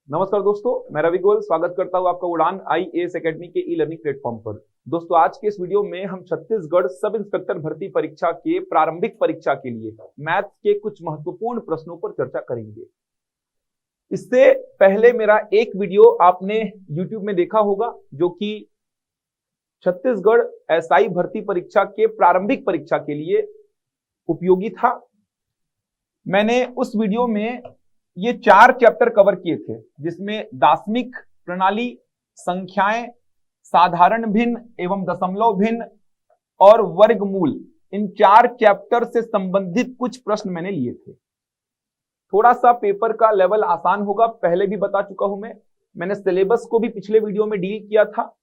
नमस्कार दोस्तों, मैं रवि गोयल स्वागत करता हूं आपका उड़ान आईएएस एकेडमी के ई लर्निंग प्लेटफॉर्म पर। दोस्तों, आज के इस वीडियो में हम छत्तीसगढ़ सब इंस्पेक्टर भर्ती परीक्षा के प्रारंभिक परीक्षा के लिए मैथ के कुछ महत्वपूर्ण प्रश्नों पर चर्चा करेंगे। इससे पहले मेरा एक वीडियो आपने यूट्यूब में देखा होगा जो कि छत्तीसगढ़ एसआई भर्ती परीक्षा के प्रारंभिक परीक्षा के लिए उपयोगी था। मैंने उस वीडियो में ये 4 चैप्टर कवर किए थे, जिसमें दार्शनिक प्रणाली, संख्याएं, साधारण भिन्न एवं दशमलव भिन्न और वर्गमूल, इन 4 चैप्टर से संबंधित कुछ प्रश्न मैंने लिए थे। थोड़ा सा पेपर का लेवल आसान होगा, पहले भी बता चुका हूं। मैंने सिलेबस को भी पिछले वीडियो में डील किया था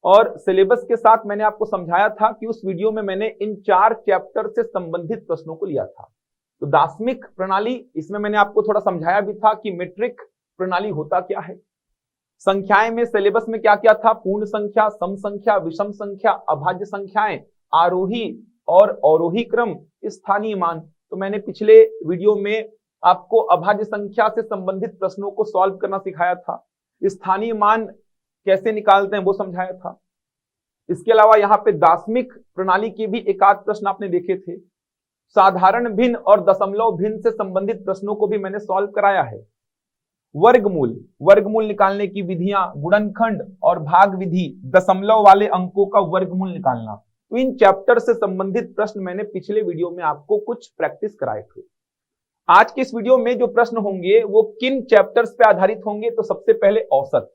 और सिलेबस के साथ मैंने आपको समझाया था कि उस वीडियो में मैंने इन 4 चैप्टर से संबंधित प्रश्नों को लिया था। तो दार्शनिक प्रणाली, इसमें मैंने आपको थोड़ा समझाया भी था कि मीट्रिक प्रणाली होता क्या है। संख्याएं में सिलेबस में क्या क्या था, पूर्ण संख्या, सम संख्या, विषम संख्या, अभाज्य संख्याएं, आरोही और अवरोही क्रम, स्थानीय मान। तो मैंने पिछले वीडियो में आपको अभाज्य संख्या से संबंधित प्रश्नों को सॉल्व करना सिखाया था, स्थानीय मान कैसे निकालते हैं वो समझाया था। इसके अलावा यहाँ पे दार्शनिक प्रणाली के भी एक आध प्रश्न आपने देखे थे। साधारण भिन्न और दशमलव भिन्न से संबंधित प्रश्नों को भी मैंने सॉल्व कराया है। वर्गमूल निकालने की विधियां, गुणनखंड और भाग विधि, दशमलव वाले अंकों का वर्गमूल निकालना, तो इन चैप्टर से संबंधित प्रश्न मैंने पिछले वीडियो में आपको कुछ प्रैक्टिस कराए थे। आज के इस वीडियो में जो प्रश्न होंगे वो किन चैप्टर्स पे आधारित होंगे, तो सबसे पहले औसत,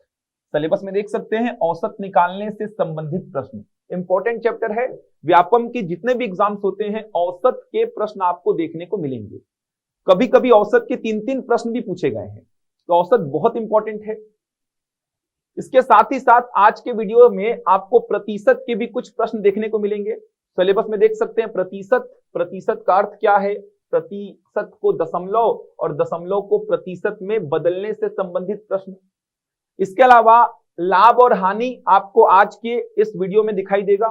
सिलेबस में देख सकते हैं औसत निकालने से संबंधित प्रश्न, इंपॉर्टेंट चैप्टर है। व्यापम के जितने भी एग्जाम्स होते हैं औसत के प्रश्न आपको देखने को मिलेंगे। कभी कभी औसत के 3-3 प्रश्न भी पूछे गए हैं, तो औसत बहुत इंपॉर्टेंट है। इसके साथ ही साथ आज के वीडियो में आपको प्रतिशत के भी कुछ प्रश्न देखने को मिलेंगे। सिलेबस में देख सकते हैं प्रतिशत का अर्थ क्या है, प्रतिशत को दशमलव और दशमलव को प्रतिशत में बदलने से संबंधित प्रश्न। इसके अलावा लाभ और हानि आपको आज के इस वीडियो में दिखाई देगा।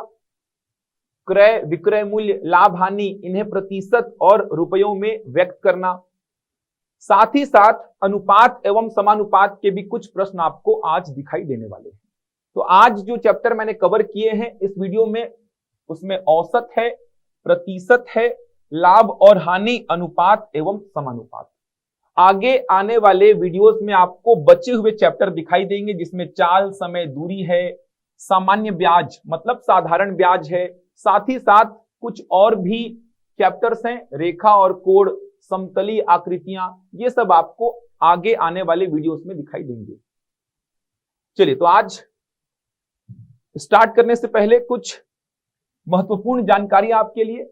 क्रय विक्रय मूल्य, लाभ हानि, इन्हें प्रतिशत और रुपयों में व्यक्त करना। साथ ही साथ अनुपात एवं समानुपात के भी कुछ प्रश्न आपको आज दिखाई देने वाले हैं। तो आज जो चैप्टर मैंने कवर किए हैं इस वीडियो में, उसमें औसत है, प्रतिशत है, लाभ और हानि, अनुपात एवं समानुपात। आगे आने वाले वीडियोस में आपको बचे हुए चैप्टर दिखाई देंगे, जिसमें चाल, समय, दूरी है, सामान्य ब्याज मतलब साधारण ब्याज है। साथ ही साथ कुछ और भी चैप्टर्स हैं, रेखा और कोण, समतली आकृतियां, ये सब आपको आगे आने वाले वीडियोस में दिखाई देंगे। चलिए, तो आज स्टार्ट करने से पहले कुछ महत्वपूर्ण जानकारी आपके लिए,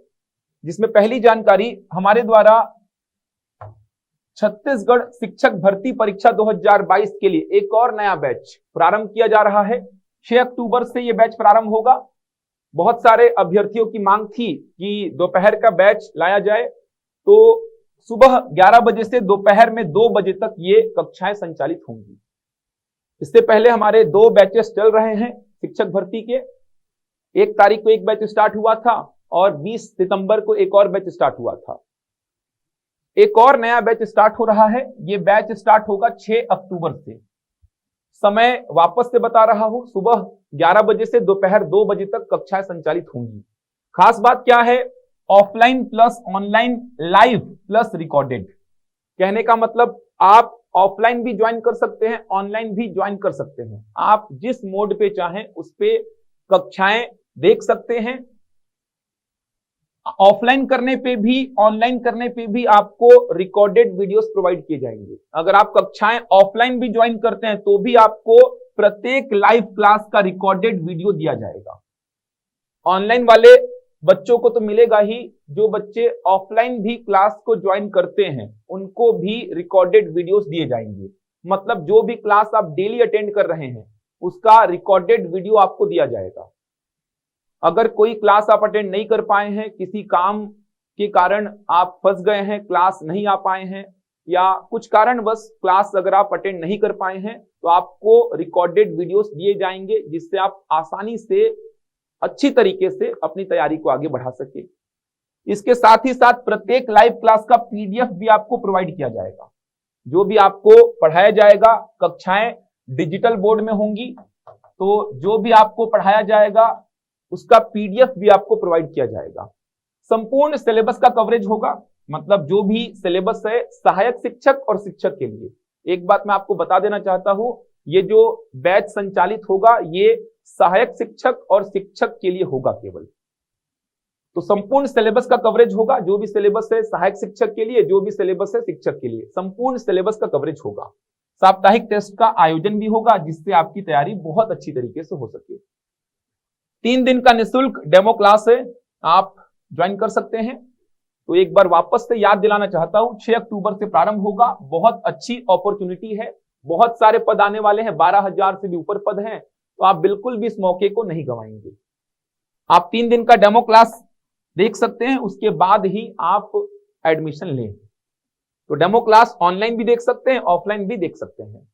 जिसमें पहली जानकारी हमारे द्वारा छत्तीसगढ़ शिक्षक भर्ती परीक्षा 2022 के लिए एक और नया बैच प्रारंभ किया जा रहा है। 6 अक्टूबर से यह बैच प्रारंभ होगा। बहुत सारे अभ्यर्थियों की मांग थी कि दोपहर का बैच लाया जाए, तो सुबह 11 बजे से दोपहर में 2 बजे तक ये कक्षाएं संचालित होंगी। इससे पहले हमारे 2 बैचेस चल रहे हैं शिक्षक भर्ती के। 1 तारीख को एक बैच स्टार्ट हुआ था और 20 सितंबर को एक और बैच स्टार्ट हुआ था। एक और नया बैच स्टार्ट हो रहा है। ये बैच स्टार्ट होगा 6 अक्टूबर से। समय वापस से बता रहा हूं, सुबह 11 बजे से दोपहर 2 बजे तक कक्षाएं संचालित होंगी। खास बात क्या है, offline plus online, live plus recorded. कहने का मतलब आप ऑफलाइन भी ज्वाइन कर सकते हैं, ऑनलाइन भी ज्वाइन कर सकते हैं। आप जिस मोड पे चाहें उस पे कक्षाएं देख सकते हैं। ऑफलाइन करने पे भी ऑनलाइन करने पे भी आपको रिकॉर्डेड वीडियोस प्रोवाइड किए जाएंगे। अगर आप कक्षाएं ऑफलाइन भी ज्वाइन करते हैं तो भी आपको प्रत्येक लाइव क्लास का रिकॉर्डेड वीडियो दिया जाएगा। ऑनलाइन वाले बच्चों को तो मिलेगा ही, जो बच्चे ऑफलाइन भी क्लास को ज्वाइन करते हैं उनको भी रिकॉर्डेड वीडियोस दिए जाएंगे। मतलब जो भी क्लास आप डेली अटेंड कर रहे हैं उसका रिकॉर्डेड वीडियो आपको दिया जाएगा। अगर कोई क्लास आप अटेंड नहीं कर पाए हैं, किसी काम के कारण आप फंस गए हैं, क्लास नहीं आ पाए हैं, या कुछ कारणवश क्लास अगर आप अटेंड नहीं कर पाए हैं, तो आपको रिकॉर्डेड वीडियोस दिए जाएंगे, जिससे आप आसानी से अच्छी तरीके से अपनी तैयारी को आगे बढ़ा सके। इसके साथ ही साथ प्रत्येक लाइव क्लास का पीडीएफ भी आपको प्रोवाइड किया जाएगा। जो भी आपको पढ़ाया जाएगा, कक्षाएं डिजिटल बोर्ड में होंगी, तो जो भी आपको पढ़ाया जाएगा उसका पीडीएफ भी आपको प्रोवाइड किया जाएगा। संपूर्ण सिलेबस का कवरेज होगा, मतलब जो भी सिलेबस है सहायक शिक्षक और शिक्षक के लिए। एक बात मैं आपको बता देना चाहता हूं, ये जो बैच संचालित होगा ये सहायक शिक्षक और शिक्षक के लिए होगा केवल। तो संपूर्ण सिलेबस का कवरेज होगा, जो भी सिलेबस है सहायक शिक्षक के लिए, जो भी सिलेबस है शिक्षक के लिए, संपूर्ण सिलेबस का कवरेज होगा। साप्ताहिक टेस्ट का आयोजन भी होगा जिससे आपकी तैयारी बहुत अच्छी तरीके से हो सके। 3 दिन का निःशुल्क डेमो क्लास है, आप ज्वाइन कर सकते हैं। तो एक बार वापस से याद दिलाना चाहता हूं, 6 अक्टूबर से प्रारंभ होगा। बहुत अच्छी अपॉर्चुनिटी है, बहुत सारे पद आने वाले हैं, 12,000 से भी ऊपर पद हैं, तो आप बिल्कुल भी इस मौके को नहीं गंवाएंगे। आप 3 दिन का डेमो क्लास देख सकते हैं, उसके बाद ही आप एडमिशन लें। तो डेमो क्लास ऑनलाइन भी देख सकते हैं, ऑफलाइन भी देख सकते हैं।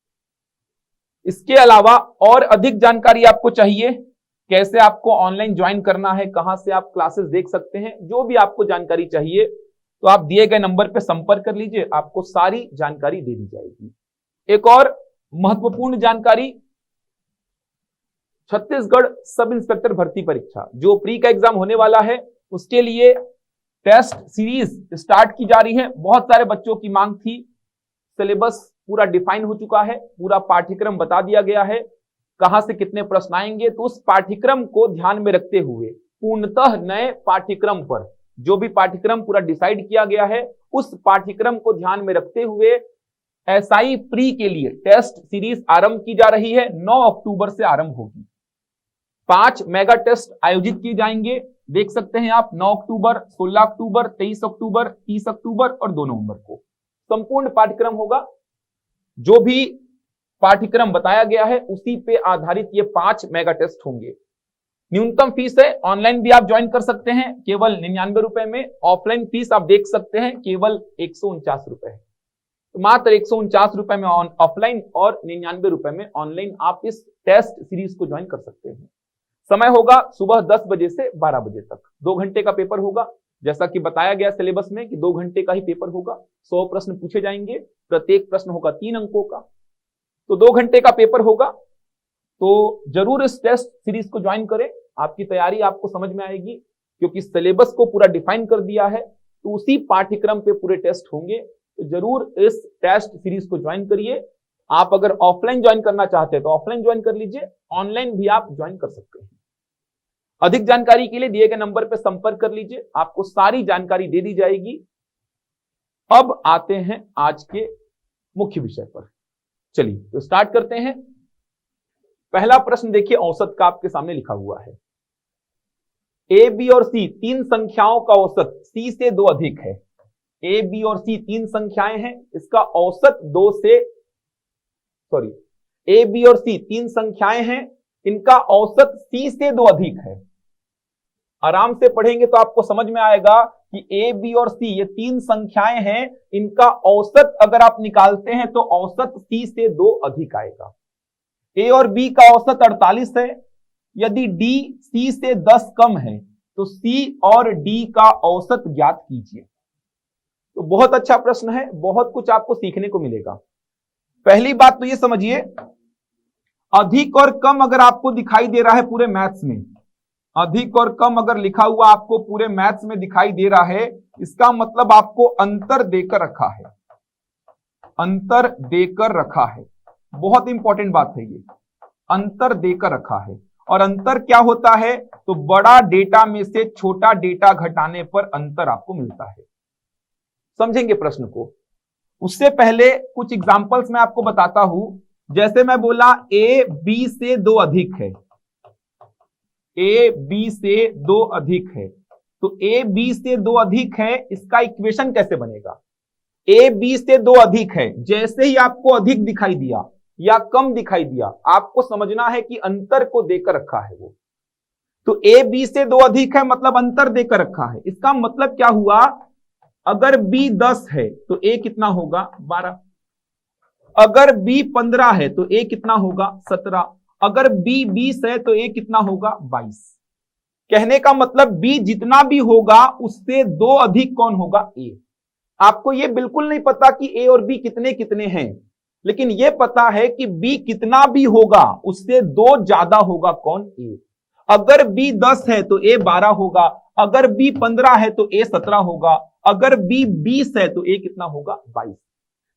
इसके अलावा और अधिक जानकारी आपको चाहिए, कैसे आपको ऑनलाइन ज्वाइन करना है, कहां से आप क्लासेस देख सकते हैं, जो भी आपको जानकारी चाहिए तो आप दिए गए नंबर पर संपर्क कर लीजिए, आपको सारी जानकारी दे दी जाएगी। एक और महत्वपूर्ण जानकारी, छत्तीसगढ़ सब इंस्पेक्टर भर्ती परीक्षा जो प्री का एग्जाम होने वाला है, उसके लिए टेस्ट सीरीज स्टार्ट की जा रही है। बहुत सारे बच्चों की मांग थी, सिलेबस पूरा डिफाइन हो चुका है, पूरा पाठ्यक्रम बता दिया गया है, कहां से कितने प्रश्न आएंगे। तो उस पाठ्यक्रम को ध्यान में रखते हुए पूर्णतः नए पाठ्यक्रम पर, जो भी पाठ्यक्रम पूरा डिसाइड किया गया है, उस पाठ्यक्रम को ध्यान में रखते हुए एसआई प्री के लिए टेस्ट सीरीज आरंभ की जा रही है। 9 अक्टूबर से आरंभ होगी। 5 मेगा टेस्ट आयोजित किए जाएंगे, देख सकते हैं आप, 9 अक्टूबर, 16 अक्टूबर, 23 अक्टूबर, 30 अक्टूबर और 2 नवंबर को संपूर्ण पाठ्यक्रम होगा। जो भी पाठ्यक्रम बताया गया है उसी पे आधारित ये 5 मेगा टेस्ट होंगे। न्यूनतम फीस है, ऑनलाइन भी आप ज्वाइन कर सकते हैं केवल 99 रुपए में, ऑफलाइन फीस आप देख सकते हैं केवल 149 रुपए है। तो मात्र 149 रुपए में ऑफलाइन और 99 रुपए में ऑनलाइन आप इस टेस्ट सीरीज को ज्वाइन कर सकते हैं। समय होगा सुबह 10 बजे से 12 बजे तक, 2 घंटे का पेपर होगा। जैसा कि बताया गया सिलेबस में कि 2 घंटे का ही पेपर होगा, 100 प्रश्न पूछे जाएंगे, प्रत्येक प्रश्न होगा 3 अंकों का, तो 2 घंटे का पेपर होगा। तो जरूर इस टेस्ट सीरीज को ज्वाइन करें, आपकी तैयारी आपको समझ में आएगी, क्योंकि सिलेबस को पूरा डिफाइन कर दिया है, तो उसी पाठ्यक्रम पे पूरे टेस्ट होंगे। तो जरूर इस टेस्ट सीरीज को ज्वाइन करिए। आप अगर ऑफलाइन ज्वाइन करना चाहते हैं तो ऑफलाइन ज्वाइन कर लीजिए, ऑनलाइन भी आप ज्वाइन कर सकते हैं। अधिक जानकारी के लिए दिए गए नंबर पर संपर्क कर लीजिए, आपको सारी जानकारी दे दी जाएगी। अब आते हैं आज के मुख्य विषय पर, चलिए तो स्टार्ट करते हैं। पहला प्रश्न देखिए, औसत का आपके सामने लिखा हुआ है। ए, बी और सी 3 संख्याओं का औसत सी से 2 अधिक है। ए, बी और सी 3 संख्याएं हैं, इसका औसत 2 से, सॉरी, ए, बी और सी 3 संख्याएं हैं, इनका औसत सी से 2 अधिक है। आराम से पढ़ेंगे तो आपको समझ में आएगा कि ए, बी और सी ये 3 संख्याएं हैं, इनका औसत अगर आप निकालते हैं तो औसत सी से 2 अधिक आएगा। ए और बी का औसत 48 है। यदि डी सी से 10 कम है तो सी और डी का औसत ज्ञात कीजिए। तो बहुत अच्छा प्रश्न है, बहुत कुछ आपको सीखने को मिलेगा। पहली बात तो ये समझिए, अधिक और कम अगर आपको दिखाई दे रहा है पूरे मैथ्स में, अधिक और कम अगर लिखा हुआ आपको पूरे मैथ्स में दिखाई दे रहा है, इसका मतलब आपको अंतर देकर रखा है, अंतर देकर रखा है। बहुत इंपॉर्टेंट बात है ये, अंतर देकर रखा है। और अंतर क्या होता है, तो बड़ा डेटा में से छोटा डेटा घटाने पर अंतर आपको मिलता है। समझेंगे प्रश्न को। उससे पहले कुछ एग्जांपल्स मैं आपको बताता हूं। जैसे मैं बोला ए बी से 2 अधिक है, ए बी से 2 अधिक है, तो ए बी से 2 अधिक है, इसका इक्वेशन कैसे बनेगा। ए बी से 2 अधिक है, जैसे ही आपको अधिक दिखाई दिया या कम दिखाई दिया, आपको समझना है कि अंतर को देकर रखा है वो। तो ए बी से 2 अधिक है मतलब अंतर देकर रखा है। इसका मतलब क्या हुआ, अगर बी 10 है तो ए कितना होगा 12, अगर बी 15 है तो ए कितना होगा 17, अगर बी 20 है तो ए कितना होगा 22। कहने का मतलब बी जितना भी होगा उससे 2 अधिक कौन होगा, ए। आपको ये बिल्कुल नहीं पता कि ए और बी कितने कितने हैं, लेकिन ये पता है कि बी कितना भी होगा उससे 2 ज्यादा होगा कौन? ए। अगर बी 10 है तो ए 12 होगा, अगर बी 15 है तो ए 17 होगा, अगर बी 20 है तो ए कितना होगा? 22।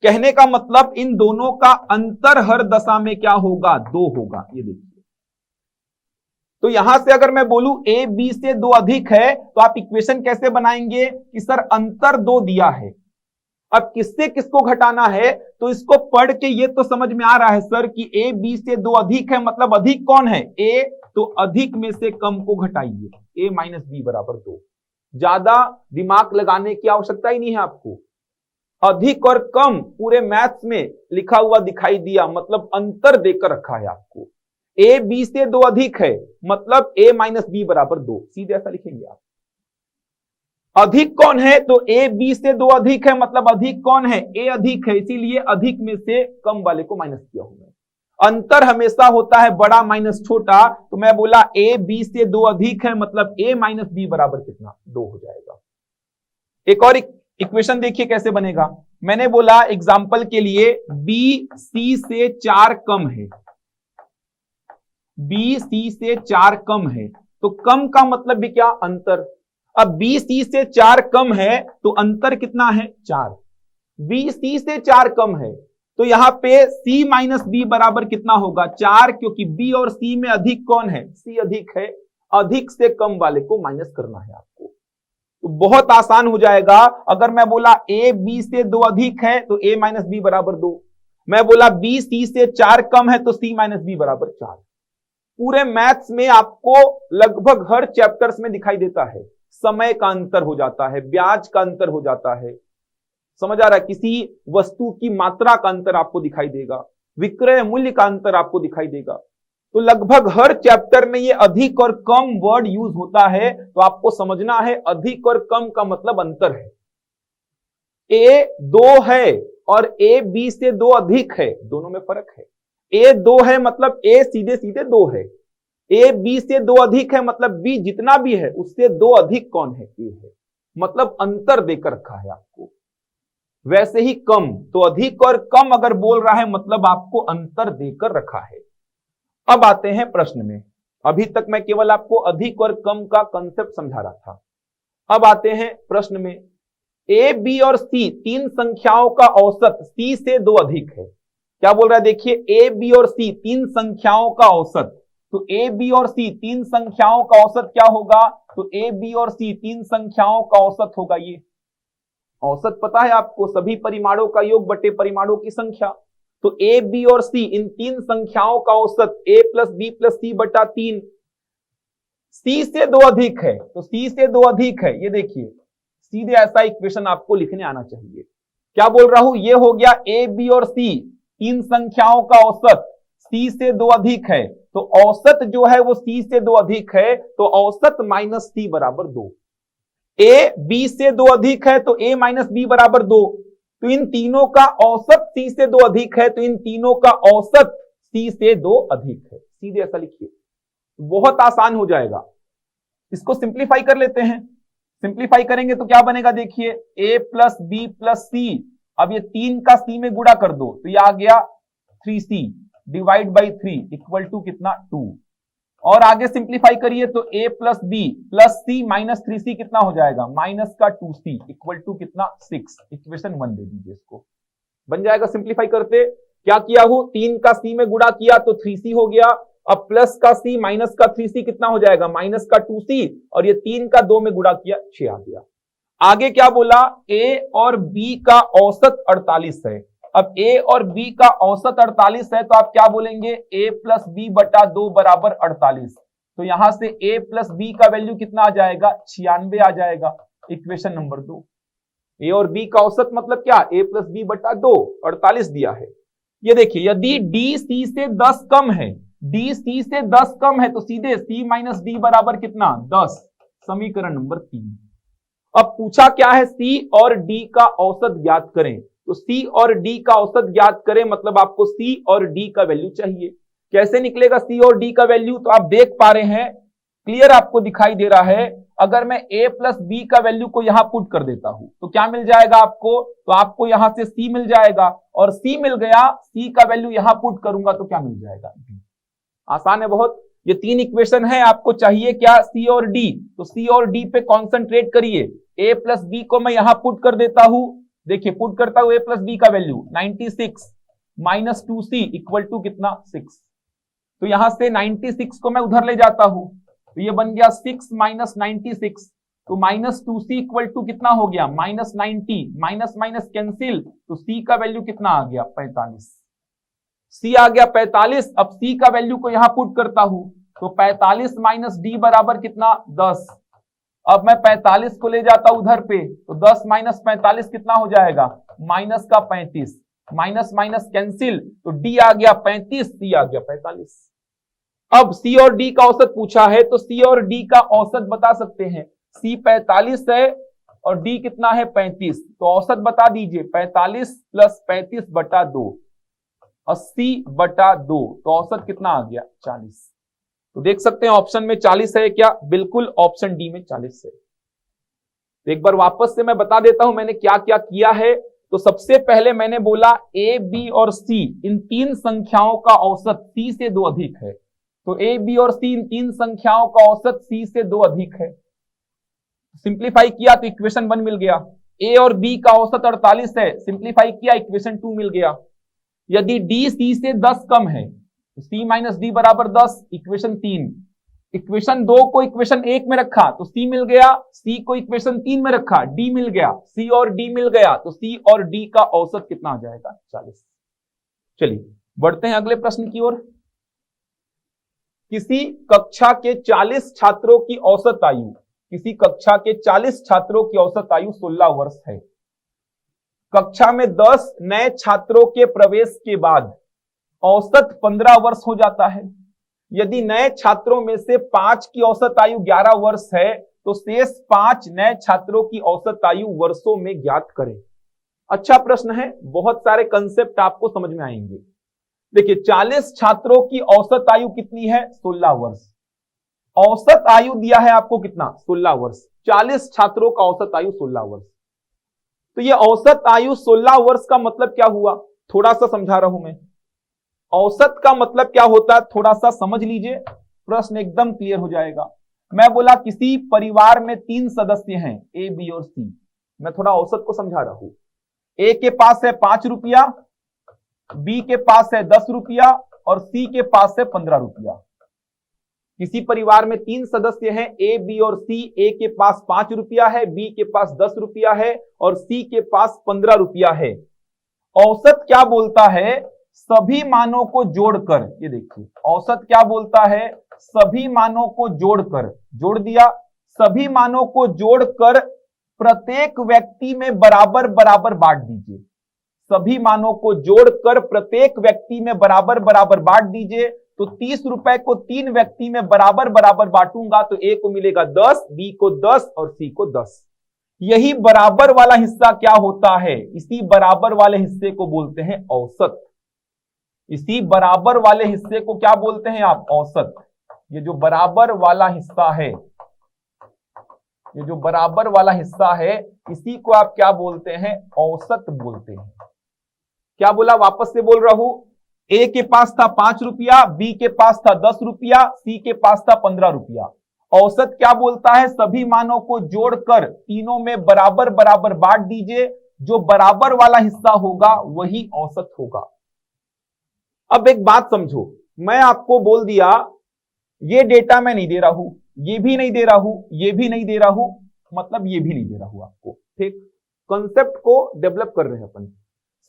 कहने का मतलब इन दोनों का अंतर हर दशा में क्या होगा? 2 होगा। ये देखिए, तो यहां से अगर मैं बोलूं ए बी से 2 अधिक है तो आप इक्वेशन कैसे बनाएंगे कि सर अंतर 2 दिया है, अब किससे किसको घटाना है? तो इसको पढ़ के ये तो समझ में आ रहा है सर कि ए बी से 2 अधिक है, मतलब अधिक कौन है? ए। तो अधिक में से कम को घटाइए, ए माइनस बी बराबर 2। ज्यादा दिमाग लगाने की आवश्यकता ही नहीं है आपको। अधिक और कम पूरे मैथ्स में लिखा हुआ दिखाई दिया, मतलब अंतर देकर रखा है आपको। ए बी से 2 अधिक है मतलब ए माइनस बी बराबर 2, सीधे ऐसा लिखेंगे आप। अधिक कौन है? तो ए बी से 2 अधिक है, मतलब अधिक कौन है? ए अधिक है, इसीलिए अधिक में से कम वाले को माइनस किया हूं मैं। अंतर हमेशा होता है बड़ा माइनस छोटा, तो मैं बोला ए बी से 2 अधिक है मतलब ए माइनस बी बराबर कितना? 2 हो जाएगा। एक और इक्वेशन देखिए कैसे बनेगा। मैंने बोला एग्जाम्पल के लिए बी सी से 4 कम है, बी सी से 4 कम है, तो कम का मतलब भी क्या? अंतर। अब बी सी से 4 कम है तो अंतर कितना है? 4। बी सी से 4 कम है तो यहां पे सी माइनस बी बराबर कितना होगा? 4, क्योंकि बी और सी में अधिक कौन है? सी अधिक है। अधिक से कम वाले को माइनस करना है आपको, तो बहुत आसान हो जाएगा। अगर मैं बोला ए बी से 2 अधिक है तो ए माइनस बी बराबर 2, मैं बोला बी सी से 4 कम है तो सी माइनस बी बराबर 4। पूरे मैथ्स में आपको लगभग हर चैप्टर्स में दिखाई देता है। समय का अंतर हो जाता है, ब्याज का अंतर हो जाता है, समझ आ रहा है? किसी वस्तु की मात्रा का अंतर आपको दिखाई देगा, विक्रय मूल्य का अंतर आपको दिखाई देगा। तो लगभग हर चैप्टर में ये अधिक और कम वर्ड यूज होता है, तो आपको समझना है अधिक और कम का मतलब अंतर है। ए 2 है और ए बी से 2 अधिक है, दोनों में फर्क है। ए 2 है मतलब ए सीधे सीधे 2 है, ए बी से 2 अधिक है मतलब बी जितना भी है उससे 2 अधिक कौन है? ए है, मतलब अंतर देकर रखा है आपको। वैसे ही कम, तो अधिक और कम अगर बोल रहा है मतलब आपको अंतर देकर रखा है। अब आते हैं प्रश्न में। अभी तक मैं केवल आपको अधिक और कम का कंसेप्ट समझा रहा था। अब आते हैं प्रश्न में। ए बी और सी 3 संख्याओं का औसत सी से 2 अधिक है। क्या बोल रहा है? देखिए ए बी और सी 3 संख्याओं का औसत, तो ए बी और सी 3 संख्याओं का औसत क्या होगा? तो ए बी और सी 3 संख्याओं का औसत होगा। ये औसत पता है आपको, सभी परिमाणों का योग बटे परिमाणों की संख्या। तो ए बी और सी इन 3 संख्याओं का औसत ए प्लस बी प्लस सी बटा 3। सी से 2 अधिक है तो सी से 2 अधिक है, ये देखिए सीधे ऐसा इक्वेशन आपको लिखने आना चाहिए। क्या बोल रहा हूं? ये हो गया ए बी और सी 3 संख्याओं का औसत सी से 2 अधिक है, तो औसत जो है वो सी से 2 अधिक है, तो औसत माइनस सी बराबर 2। ए बी से 2 अधिक है तो ए माइनस बी बराबर 2, तो इन तीनों का औसत सी से 2 अधिक है, तो इन तीनों का औसत सी से 2 अधिक है। सीधे ऐसा लिखिए, बहुत आसान हो जाएगा। इसको सिंप्लीफाई कर लेते हैं। सिंप्लीफाई करेंगे तो क्या बनेगा? देखिए ए प्लस बी प्लस सी, अब ये 3 का सी में गुणा कर दो तो ये आ गया 3c divide by 3 equal to कितना? 2। और आगे सिंप्लीफाई करिए तो a plus B plus C minus 3c कितना हो जाएगा? माइनस का 2c इक्वल टू कितना? 6। इक्वेशन 1 दे दीजिए, इसको बन जाएगा। सिंप्लीफाई करते क्या किया हूं? 3 का c में गुणा किया तो 3c हो गया, अब प्लस का c माइनस का 3c कितना हो जाएगा? माइनस का 2c, और ये 3 का 2 में गुणा किया 6 आ गया। आगे क्या बोला? a और b का औसत 48 है। अब a और b का औसत 48 है तो आप क्या बोलेंगे? a प्लस बी बटा 2 बराबर 48। तो यहां से a प्लस बी का वैल्यू कितना आ जाएगा? 96 आ जाएगा। Equation number 2। a और b का औसत मतलब क्या? a प्लस बी बटा 2, 48 दिया है। ये देखिए यदि d c से 10 कम है, d c से 10 कम है तो सीधे c माइनस d बराबर कितना? 10। समीकरण नंबर 3। अब पूछा क्या है? c और d का औसत ज्ञात करें, तो c और d का औसत ज्ञात करें मतलब आपको c और d का वैल्यू चाहिए। कैसे निकलेगा c और d का वैल्यू? तो आप देख पा रहे हैं क्लियर आपको दिखाई दे रहा है? अगर मैं a प्लस बी का वैल्यू को यहां पुट कर देता हूं तो क्या मिल जाएगा आपको? तो आपको यहां से c मिल जाएगा, और c मिल गया, c का वैल्यू यहां पुट करूंगा तो क्या मिल जाएगा? आसान है बहुत। ये तीन इक्वेशन है, आपको चाहिए क्या? c और d। तो c और d पे कॉन्सेंट्रेट करिए। a प्लस बी को मैं यहां पुट कर देता हूं, देखिए पुट करता हूं a प्लस बी का value 96 minus 2c equal to कितना? 6। तो यहां से 96 को मैं उधर ले जाता हूं, तो ये बन गया 6 माइनस 96, तो माइनस 2c इक्वल टू कितना हो गया? माइनस 90, माइनस माइनस कैंसिल, तो c का वैल्यू कितना आ गया? 45। c आ गया 45। अब c का वैल्यू को यहां पुट करता हूं, तो 45 माइनस d बराबर कितना? 10। अब मैं 45 को ले जाता उधर पे, तो 10 माइनस 45 कितना हो जाएगा? माइनस का 35, माइनस माइनस कैंसिल, तो d आ गया 35, c आ गया 45। अब c और d का औसत पूछा है, तो c और d का औसत बता सकते हैं। c 45 है और d कितना है? 35। तो औसत बता दीजिए, 45 प्लस 35 बटा 2, 80 बटा 2, तो औसत कितना आ गया? 40। तो देख सकते हैं ऑप्शन में 40 है क्या? बिल्कुल ऑप्शन डी में 40 है। तो एक बार वापस से मैं बता देता हूं मैंने क्या क्या किया है। तो सबसे पहले मैंने बोला a, b और c इन तीन संख्याओं का औसत c से 2 अधिक है। तो a, b और c इन तीन संख्याओं का औसत c से 2 अधिक है। सिंप्लीफाई किया तो इक्वेशन 1 मिल गया। a और b का औसत 48 है, सिंप्लीफाई किया इक्वेशन 2 मिल गया। यदि d c से 10 कम है तो c माइनस डी बराबर 10, इक्वेशन 3। इक्वेशन 2 को इक्वेशन 1 में रखा तो c मिल गया, c को इक्वेशन 3 में रखा d मिल गया, c और d मिल गया, तो c और d का औसत कितना आ जाएगा? 40। चलिए बढ़ते हैं अगले प्रश्न की ओर। किसी कक्षा के 40 छात्रों की औसत आयु, किसी कक्षा के 40 छात्रों की औसत आयु 16 वर्ष है। कक्षा में 10 नए छात्रों के प्रवेश के बाद औसत 15 वर्ष हो जाता है। यदि नए छात्रों में से 5 की औसत आयु 11 वर्ष है तो शेष 5 नए छात्रों की औसत आयु वर्षों में ज्ञात करें। अच्छा प्रश्न है, बहुत सारे कंसेप्ट आपको समझ में आएंगे। देखिए 40 छात्रों की औसत आयु कितनी है? 16 वर्ष। औसत आयु दिया है आपको कितना? 16 वर्ष। 40 छात्रों का औसत आयु 16 वर्ष। तो ये औसत आयु 16 वर्ष का मतलब क्या हुआ? थोड़ा सा समझा रहा हूं मैं। औसत का मतलब क्या होता है थोड़ा सा समझ लीजिए, प्रश्न एकदम क्लियर हो जाएगा। मैं बोला किसी परिवार में 3 सदस्य हैं ए, बी और सी। मैं थोड़ा औसत को समझा रहा हूं। ए के पास है 5 रुपया, बी के पास है 10 रुपया और सी के पास है 15 रुपया। किसी परिवार में 3 सदस्य हैं ए, बी और सी। ए के पास 5 रुपया है, बी के पास 10 रुपया है और सी के पास 15 रुपया है। औसत क्या बोलता है? सभी मानों को जोड़कर, ये देखिए औसत क्या बोलता है? सभी मानों को जोड़कर, जोड़ दिया, सभी मानों को जोड़कर प्रत्येक व्यक्ति में बराबर बराबर बांट दीजिए। सभी मानों को जोड़कर प्रत्येक व्यक्ति में बराबर बराबर बांट दीजिए। तो 30 रुपए को 3 व्यक्ति में बराबर बराबर बांटूंगा तो ए को मिलेगा 10, बी को 10 और सी को 10। यही बराबर वाला हिस्सा क्या होता है? इसी बराबर वाले हिस्से को बोलते हैं औसत। इसी बराबर वाले हिस्से को क्या बोलते हैं आप? औसत। ये जो बराबर वाला हिस्सा है, ये जो बराबर वाला हिस्सा है, इसी को आप क्या बोलते हैं? औसत बोलते हैं। क्या बोला? वापस से बोल रहा हूं। ए के पास था 5 रुपया, बी के पास था 10 रुपया, सी के पास था 15 रुपया। औसत क्या बोलता है? सभी मानों को जोड़कर तीनों में बराबर बराबर बांट दीजिए। जो बराबर वाला हिस्सा होगा वही औसत होगा। अब एक बात समझो, मैं आपको बोल दिया ये डेटा मैं नहीं दे रहा हूं, ये भी नहीं दे रहा हूं, ये भी नहीं दे रहा हूं, मतलब ये भी नहीं दे रहा हूं आपको। ठीक, कंसेप्ट को डेवलप कर रहे हैं अपन।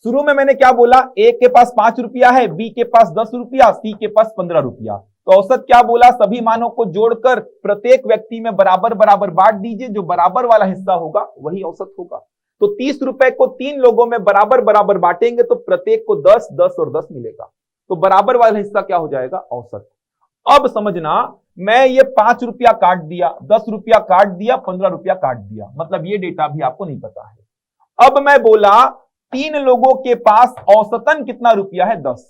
शुरू में मैंने क्या बोला? ए के पास 5 रुपया है, बी के पास 10 रुपया, सी के पास 15 रुपया। तो औसत क्या बोला? सभी मानों को जोड़कर प्रत्येक व्यक्ति में बराबर बराबर बांट दीजिए। जो बराबर वाला हिस्सा होगा वही औसत होगा। तो 30 रुपए को 3 लोगों में बराबर बराबर बांटेंगे तो प्रत्येक को 10, 10 और 10 मिलेगा। तो बराबर वाला हिस्सा क्या हो जाएगा? औसत। अब समझना, मैं ये 5 रुपया काट दिया, 10 रुपया काट दिया, 15 रुपया काट दिया, मतलब ये डेटा भी आपको नहीं पता है। अब मैं बोला 3 लोगों के पास औसतन कितना रुपया है? 10।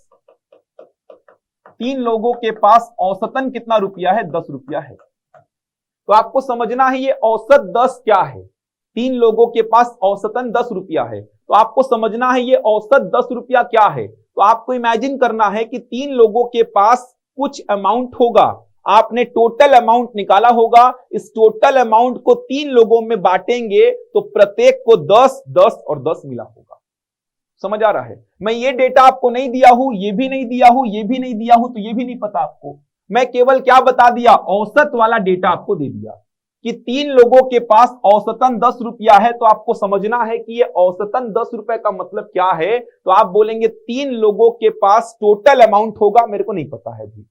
3 लोगों के पास औसतन कितना रुपया है? 10 रुपया है। तो आपको समझना है ये औसत 10 क्या है। 3 लोगों के पास औसतन 10 रुपया है, तो आपको समझना है ये औसत 10 रुपया क्या है। तो आपको इमेजिन करना है कि 3 लोगों के पास कुछ अमाउंट होगा, आपने टोटल अमाउंट निकाला होगा, इस टोटल अमाउंट को 3 लोगों में बांटेंगे तो प्रत्येक को 10, 10 और 10 मिला होगा। समझ आ रहा है। मैं ये डेटा आपको नहीं दिया हूं, ये भी नहीं दिया हूं, ये भी नहीं दिया हूं, तो ये भी नहीं पता आपको। मैं केवल क्या बता दिया, औसत वाला डेटा आपको दे दिया कि 3 लोगों के पास औसतन 10 रुपया है। तो आपको समझना है कि ये औसतन 10 रुपए का मतलब क्या है। तो आप बोलेंगे 3 लोगों के पास टोटल अमाउंट होगा, मेरे को नहीं पता है जी,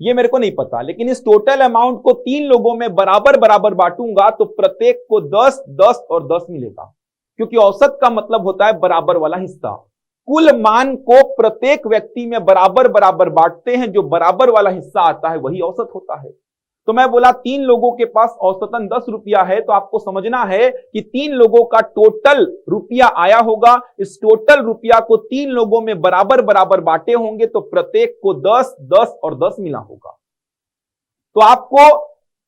ये मेरे को नहीं पता, लेकिन इस टोटल अमाउंट को 3 लोगों में बराबर बराबर बांटूंगा तो प्रत्येक को 10, 10 और 10 मिलेगा, क्योंकि औसत का मतलब होता है बराबर वाला हिस्सा। कुल मान को प्रत्येक व्यक्ति में बराबर बराबर बांटते हैं, जो बराबर वाला हिस्सा आता है वही औसत होता है। तो मैं बोला 3 लोगों के पास औसतन 10 रुपया है, तो आपको समझना है कि 3 लोगों का टोटल रुपया आया होगा, इस टोटल रुपया को 3 लोगों में बराबर बराबर बांटे होंगे तो प्रत्येक को 10, 10 और 10 मिला होगा। तो आपको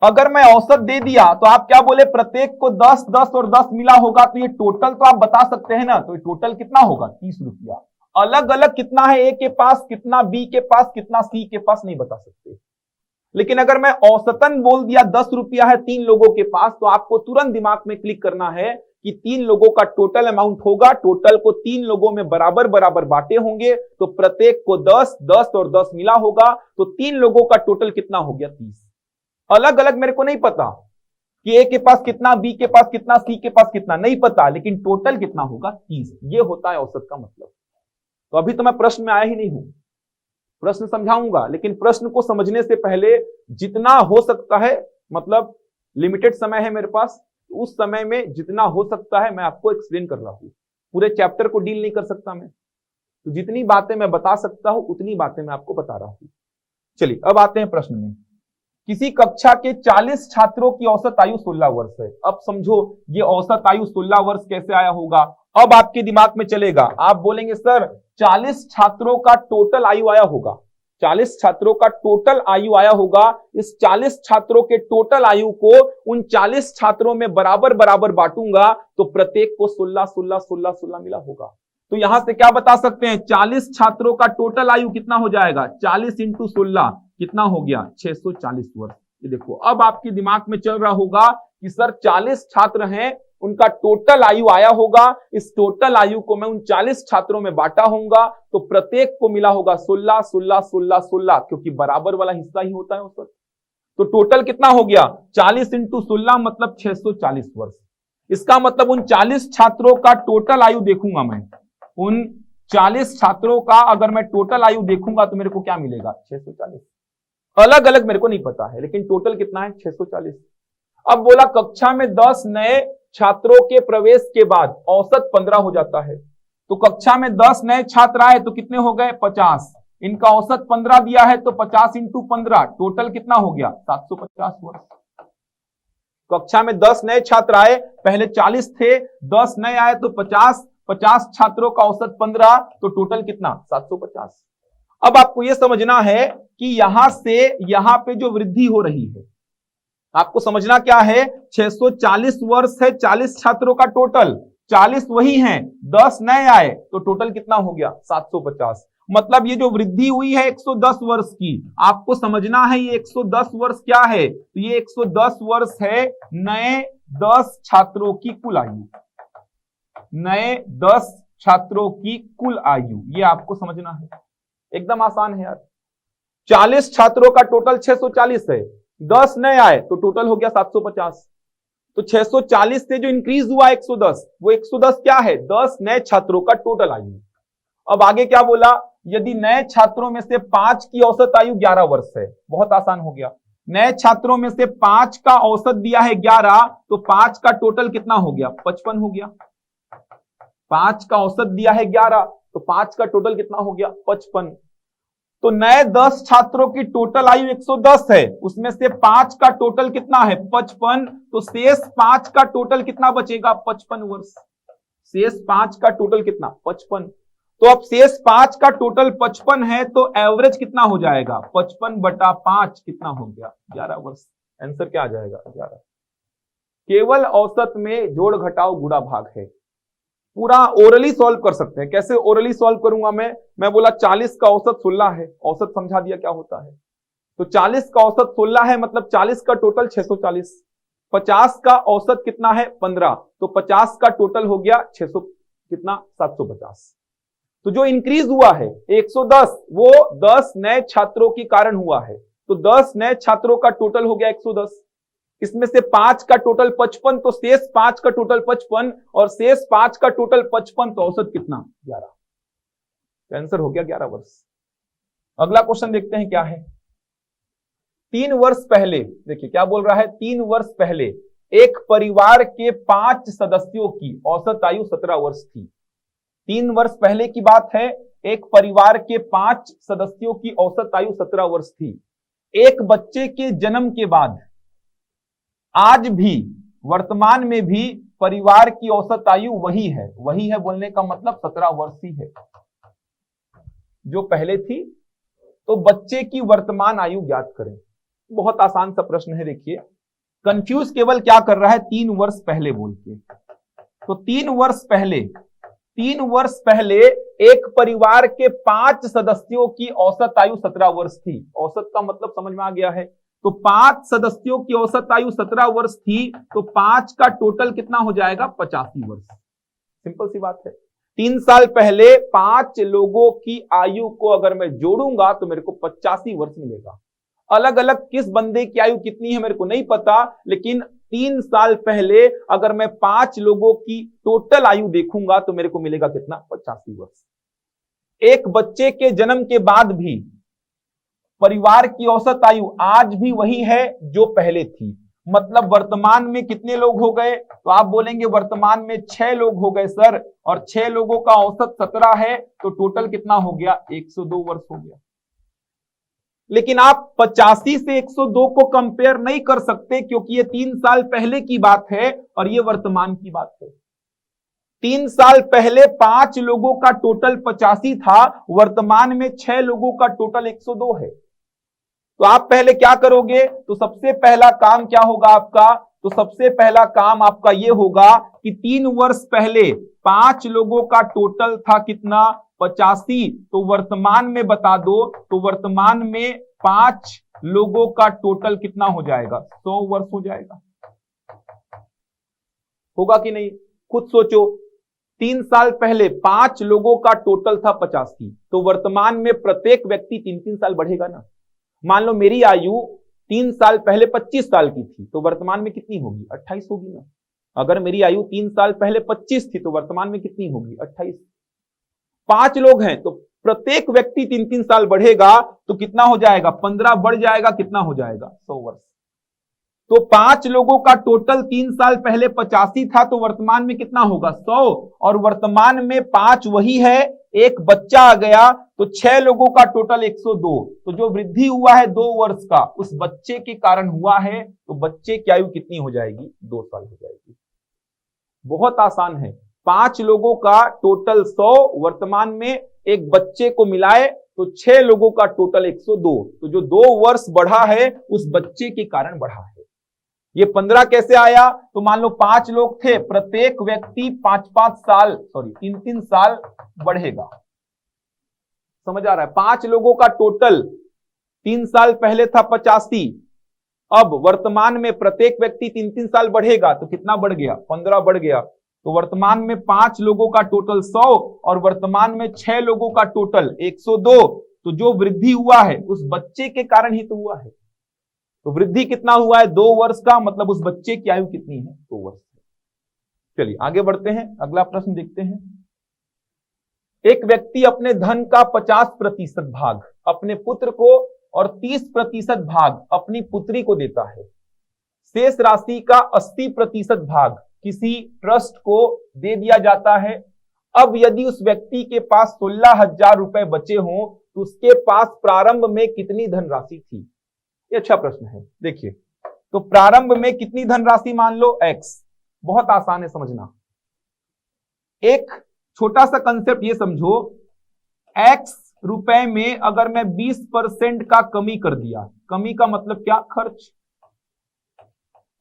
अगर मैं औसत दे दिया तो आप क्या बोले, प्रत्येक को 10, 10 और 10 मिला होगा, तो ये टोटल तो आप बता सकते हैं ना। तो ये टोटल कितना होगा, 30 रुपया। अलग अलग कितना है, ए के पास कितना, बी के पास कितना, सी के पास नहीं बता सकते। लेकिन अगर मैं औसतन बोल दिया 10 रुपया है 3 लोगों के पास, तो आपको तुरंत दिमाग में क्लिक करना है कि 3 लोगों का टोटल अमाउंट होगा, टोटल को 3 लोगों में बराबर बराबर बांटे होंगे तो प्रत्येक को 10, 10 और 10 मिला होगा, तो 3 लोगों का टोटल कितना हो गया, 30। अलग अलग मेरे को नहीं पता कि ए के पास कितना, बी के पास कितना, सी के पास कितना, नहीं पता, लेकिन टोटल कितना होगा, 30। ये होता है औसत का मतलब। तो अभी तो मैं प्रश्न में आया ही नहीं हूं, प्रश्न समझाऊंगा, लेकिन प्रश्न को समझने से पहले जितना हो सकता है, मतलब लिमिटेड समय है मेरे पास, उस समय में जितना हो सकता है मैं आपको एक्सप्लेन कर रहा हूं। पूरे चैप्टर को डील नहीं कर सकता मैं, तो जितनी बातें मैं बता सकता हूं उतनी बातें मैं आपको बता रहा हूं। चलिए अब आते हैं प्रश्न में। किसी कक्षा के 40 छात्रों की औसत आयु 16 वर्ष है। अब समझो ये औसत आयु 16 वर्ष कैसे आया होगा। अब आपके दिमाग में चलेगा, आप बोलेंगे सर 40 छात्रों का टोटल आयु आया होगा, 40 छात्रों का टोटल आयु आया होगा। इस 40 छात्रों के टोटल आयु को उन 40 छात्रों में बराबर बराबर बांटूंगा तो प्रत्येक को 16, 16, 16, 16 मिला होगा। तो यहां से क्या बता सकते हैं, 40 छात्रों का टोटल आयु कितना हो जाएगा, 40 इंटू 16 कितना हो गया, 640 वर्ष। ये देखो अब आपके दिमाग में चल रहा होगा कि सर 40 छात्र हैं, उनका टोटल आयु आया होगा, इस टोटल आयु को मैं उन 40 छात्रों में बांटा होगा तो प्रत्येक को मिला होगा 16, 16, 16, 16, क्योंकि बराबर वाला हिस्सा ही होता है उस। तो टोटल कितना हो गया, 40 इंटू 16 मतलब 640 वर्ष। इसका मतलब उन 40 छात्रों का टोटल आयु देखूंगा मैं, उन 40 छात्रों का अगर मैं टोटल आयु देखूंगा तो मेरे को क्या मिलेगा, 640। अलग अलग मेरे को नहीं पता है, लेकिन टोटल कितना है, 640। अब बोला कक्षा में 10 नए छात्रों के प्रवेश के बाद औसत 15 हो जाता है। तो कक्षा में 10 नए छात्र आए तो कितने हो गए, 50। इनका औसत 15 दिया है तो 50 इंटू 15 टोटल कितना हो गया, 750 वर्ष। कक्षा में 10 नए छात्र आए, पहले 40 थे, 10 नए आए तो 50, 50 छात्रों का औसत 15 तो टोटल कितना, 750। अब आपको यह समझना है कि यहां से यहां पे जो वृद्धि हो रही है, आपको समझना क्या है, 640 वर्ष है 40 छात्रों का टोटल, 40 वही हैं, 10 नए आए तो टोटल कितना हो गया, 750। मतलब ये जो वृद्धि हुई है 110 वर्ष की, आपको समझना है ये 110 वर्ष क्या है, तो ये 110 वर्ष है नए 10 छात्रों की कुल आयु, नए 10 छात्रों की कुल आयु, ये आपको समझना है। एकदम आसान है यार। 40 छात्रों का टोटल 640 है, 10 नए आए तो टोटल हो गया 750। तो 640 से जो इंक्रीज हुआ 110, वो 110 क्या है, 10 नए छात्रों का टोटल आयु। अब आगे क्या बोला, यदि नए छात्रों में से 5 की औसत आयु 11 वर्ष है, बहुत आसान हो गया। नए छात्रों में से 5 का औसत दिया है 11, तो 5 का टोटल कितना हो गया, 55 हो गया। 5 का औसत दिया है 11 तो 5 का टोटल कितना हो गया, 55। तो नए 10 छात्रों की टोटल आयु 110 है, उसमें से 5 का टोटल कितना है, 55, तो शेष 5 का टोटल कितना बचेगा, 55 वर्ष। शेष 5 का टोटल कितना, 55। तो अब शेष 5 का टोटल 55 है तो एवरेज कितना हो जाएगा, 55/5 कितना हो गया, 11 वर्ष। आंसर क्या आ जाएगा 11। केवल औसत में जोड़ घटाव गुणा भाग है। पूरा ओरली सॉल्व कर सकते हैं। कैसे ओरली सॉल्व करूंगा मैं बोला 40 का औसत 16 है, औसत समझा दिया क्या होता है। तो 40 का औसत 16 है, मतलब 40 का टोटल 640। 50 का औसत कितना है 15, तो 50 का टोटल हो गया 600 कितना 750। तो जो इंक्रीज हुआ है 110 वो 10 नए छात्रों के कारण हुआ है। तो 10 नए छात्रों का टोटल हो गया 110। इसमें से 5 का टोटल 55, तो शेष 5 का टोटल 55 और शेष 5 का टोटल 55, तो औसत कितना 11। आंसर हो गया 11 वर्ष। अगला क्वेश्चन देखते हैं क्या है। 3 वर्ष पहले, देखिए क्या बोल रहा है, 3 वर्ष पहले एक परिवार के 5 सदस्यों की औसत आयु 17 वर्ष थी। 3 वर्ष पहले की बात है, एक परिवार के 5 सदस्यों की औसत आयु 17 वर्ष थी। एक बच्चे के जन्म के बाद आज भी वर्तमान में भी परिवार की औसत आयु वही है बोलने का मतलब 17 वर्ष ही है जो पहले थी। तो बच्चे की वर्तमान आयु ज्ञात करें। बहुत आसान सा प्रश्न है। देखिए कंफ्यूज केवल क्या कर रहा है, 3 वर्ष पहले बोल के। तो 3 वर्ष पहले एक परिवार के 5 सदस्यों की औसत आयु 17 वर्ष थी। औसत का मतलब समझ में आ गया है। तो 5 सदस्यों की औसत आयु 17 वर्ष थी, तो 5 का टोटल कितना हो जाएगा 85 वर्ष। सिंपल सी बात है। 3 साल पहले 5 लोगों की आयु को अगर मैं जोड़ूंगा तो मेरे को 85 वर्ष मिलेगा। अलग अलग किस बंदे की आयु कितनी है मेरे को नहीं पता, लेकिन 3 साल पहले अगर मैं 5 लोगों की टोटल आयु देखूंगा तो मेरे को मिलेगा कितना 85 वर्ष। एक बच्चे के जन्म के बाद भी परिवार की औसत आयु आज भी वही है जो पहले थी। मतलब वर्तमान में कितने लोग हो गए, तो आप बोलेंगे वर्तमान में 6 लोग हो गए सर, और 6 लोगों का औसत 17 है, तो टोटल कितना हो गया 102 वर्ष हो गया। लेकिन आप 85 से 102 को कंपेयर नहीं कर सकते, क्योंकि ये 3 साल पहले की बात है और ये वर्तमान की बात है। 3 साल पहले 5 लोगों का टोटल 85 था, वर्तमान में 6 लोगों का टोटल 102 है। तो आप पहले क्या करोगे, तो सबसे पहला काम क्या होगा आपका, तो सबसे पहला काम आपका ये होगा कि 3 वर्ष पहले 5 लोगों का टोटल था कितना 85, तो वर्तमान में बता दो, तो वर्तमान में 5 लोगों का टोटल कितना हो जाएगा 100 वर्ष हो जाएगा। होगा कि नहीं, खुद सोचो। 3 साल पहले 5 लोगों का टोटल था 85, तो वर्तमान में प्रत्येक व्यक्ति 3-3 साल बढ़ेगा ना। मान लो मेरी आयु 3 साल पहले 25 साल की थी, तो वर्तमान में कितनी होगी 28 होगी ना। अगर मेरी आयु 3 साल पहले 25 थी तो वर्तमान में कितनी होगी 28। 5 लोग हैं तो प्रत्येक व्यक्ति 3-3 साल बढ़ेगा, तो कितना हो जाएगा 15 बढ़ जाएगा, कितना हो जाएगा 100 वर्ष। तो 5 लोगों का टोटल 3 साल पहले 85 था, तो वर्तमान में कितना होगा 100, और वर्तमान में 5 वही है, एक बच्चा आ गया, तो 6 लोगों का टोटल 102। तो जो वृद्धि हुआ है 2 वर्ष का उस बच्चे के कारण हुआ है, तो बच्चे की आयु कितनी हो जाएगी 2 साल हो जाएगी। बहुत आसान है। 5 लोगों का टोटल 100, वर्तमान में एक बच्चे को मिलाए तो 6 लोगों का टोटल 102। तो जो 2 वर्ष बढ़ा है उस बच्चे के कारण बढ़ा है। ये 15 कैसे आया, तो मान लो 5 लोग थे, प्रत्येक व्यक्ति 3-3 साल बढ़ेगा। समझ आ रहा है। 5 लोगों का टोटल 3 साल पहले था 85, अब वर्तमान में प्रत्येक व्यक्ति 3-3 साल बढ़ेगा, तो कितना बढ़ गया 15 बढ़ गया। तो वर्तमान में 5 लोगों का टोटल 100 और वर्तमान में 6 लोगों का टोटल 102। तो जो वृद्धि हुआ है उस बच्चे के कारण ही तो हुआ है। तो वृद्धि कितना हुआ है 2 वर्ष का, मतलब उस बच्चे की आयु कितनी है 2 वर्ष। चलिए आगे बढ़ते हैं, अगला प्रश्न देखते हैं। एक व्यक्ति अपने धन का 50% भाग अपने पुत्र को और 30% भाग अपनी पुत्री को देता है। शेष राशि का 80% भाग किसी ट्रस्ट को दे दिया जाता है। अब यदि उस व्यक्ति के पास 16,000 रुपए बचे हों तो उसके पास प्रारंभ में कितनी धनराशि थी। ये अच्छा प्रश्न है। देखिए तो प्रारंभ में कितनी धनराशि मान लो x, बहुत आसान है समझना। एक छोटा सा कंसेप्ट ये समझो, x रुपए में अगर मैं 20% का कमी कर दिया, कमी का मतलब क्या खर्च,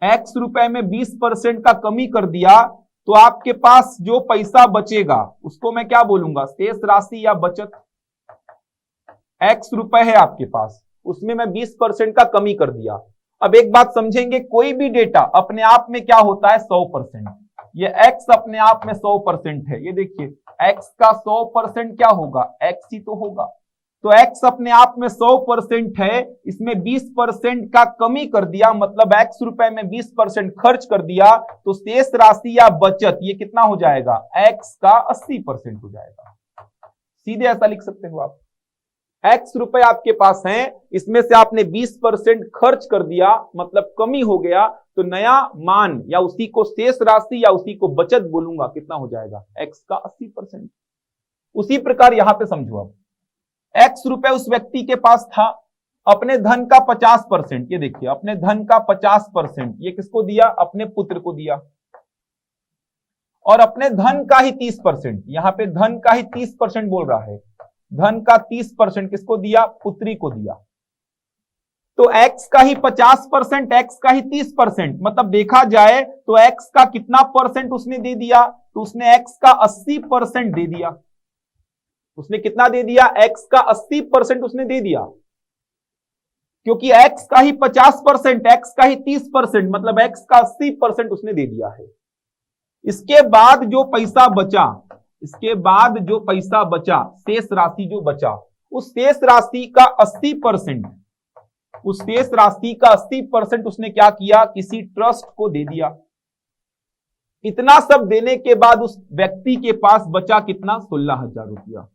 x रुपए में 20% का कमी कर दिया तो आपके पास जो पैसा बचेगा उसको मैं क्या बोलूंगा, शेष राशि या बचत। x रुपए है आपके पास, उसमें मैं 20% का कमी कर दिया। अब एक बात समझेंगे, कोई भी डेटा अपने आप में क्या होता है 100%। ये x अपने आप में 100% है, ये देखिए x का 100% क्या होगा, x ही तो होगा। तो x अपने आप में 100% है, इसमें 20% का कमी कर दिया, मतलब x रुपए में 20% खर्च कर दिया तो शेष राशि या बचत ये कितना हो जाएगा, x का 80% हो जाएगा। सीधे ऐसा लिख सकते हो आप, x रुपए आपके पास हैं, इसमें से आपने 20% खर्च कर दिया मतलब कमी हो गया, तो नया मान या उसी को शेष राशि या उसी को बचत बोलूंगा, कितना हो जाएगा, x का 80%। उसी प्रकार यहां पे समझो, अब x रुपए उस व्यक्ति के पास था, अपने धन का 50%, ये देखिए अपने धन का 50% ये किसको दिया, अपने पुत्र को दिया, और अपने धन का ही 30%, यहां पे धन का ही 30% बोल रहा है, धन का 30% किसको दिया, पुत्री को दिया। तो x का ही 50%, x का ही 30%, मतलब देखा जाए तो x का कितना परसेंट उसने दे दिया, तो उसने x का 80% दे दिया। उसने कितना दे दिया, x का 80% उसने दे दिया, क्योंकि x का ही 50%, x का ही 30%, मतलब x का 80% उसने दे दिया है। इसके बाद जो पैसा बचा, इसके बाद जो पैसा बचा, शेष राशि जो बचा, उस शेष राशि का 80%, उस शेष राशि का 80% उसने क्या किया, किसी ट्रस्ट को दे दिया। इतना सब देने के बाद उस व्यक्ति के पास बचा कितना, 16,000 रुपया।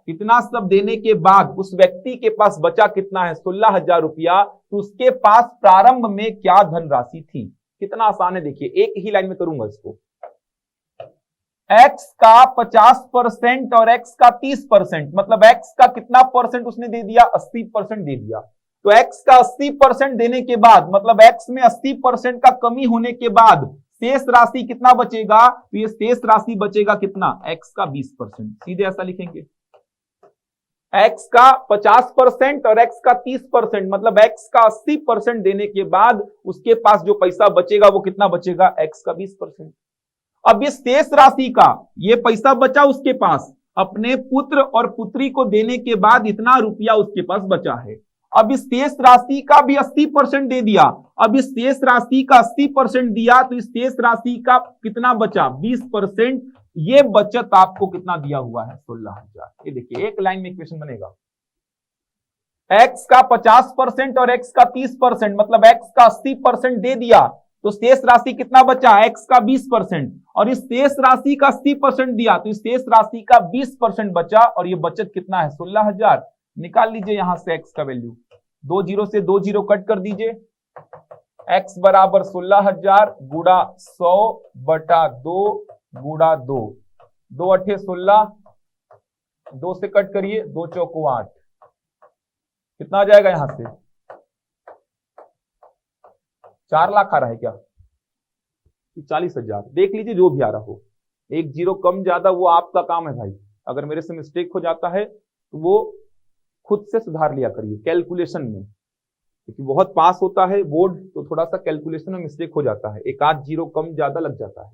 इतना सब देने के बाद उस व्यक्ति के पास बचा कितना है, 16,000 रुपया। तो उसके पास प्रारंभ में क्या धनराशि थी, कितना आसान है, देखिए एक ही लाइन में करूंगा इसको। x का 50% और x का 30%, मतलब x का कितना परसेंट उसने दे दिया, 80% दे दिया। तो x का 80% देने के बाद, मतलब x में 80% का कमी होने के बाद शेष राशि कितना बचेगा, तो ये शेष राशि बचेगा कितना, x का 20%। सीधे ऐसा लिखेंगे, x का 50% और x का 30%, मतलब x का 80% देने के बाद उसके पास जो पैसा बचेगा वो कितना बचेगा, x का 20%। अब इस शेष राशि का, ये पैसा बचा उसके पास, अपने पुत्र और पुत्री को देने के बाद इतना रुपया उसके पास बचा है। अब इस शेष राशि का भी 80% दे दिया। अब इस शेष राशि का 80% दिया तो इस शेष राशि का कितना बचा, 20%। ये बचत आपको कितना दिया हुआ है, 16,000। ये देखिए एक लाइन में इक्वेशन बनेगा, x का 50% और x का 30%, मतलब x का 80% दे दिया तो शेष राशि कितना बचा, x का 20%, और इस शेष राशि का 80% दिया तो इस शेष राशि का 20% बचा, और ये बचत कितना है, 16,000। निकाल लीजिए यहां से x का वैल्यू, 2 जीरो से 2 जीरो कट कर दीजिए, x बराबर 16,000 गुणा 100 बटा 2 गुणा 2, 2 अठे 16, 2 से कट करिए, 2 चौको 8, कितना आ जाएगा यहां से, 4 लाख आ रहा है क्या, 40,000। देख लीजिए जो भी आ रहा हो, एक जीरो कम ज्यादा वो आपका काम है भाई। अगर मेरे से मिस्टेक हो जाता है तो वो खुद से सुधार लिया करिए कैलकुलेशन में, क्योंकि बहुत पास होता है बोर्ड तो थोड़ा सा कैलकुलेशन में मिस्टेक हो जाता है, एक आध जीरो कम ज्यादा लग जाता है,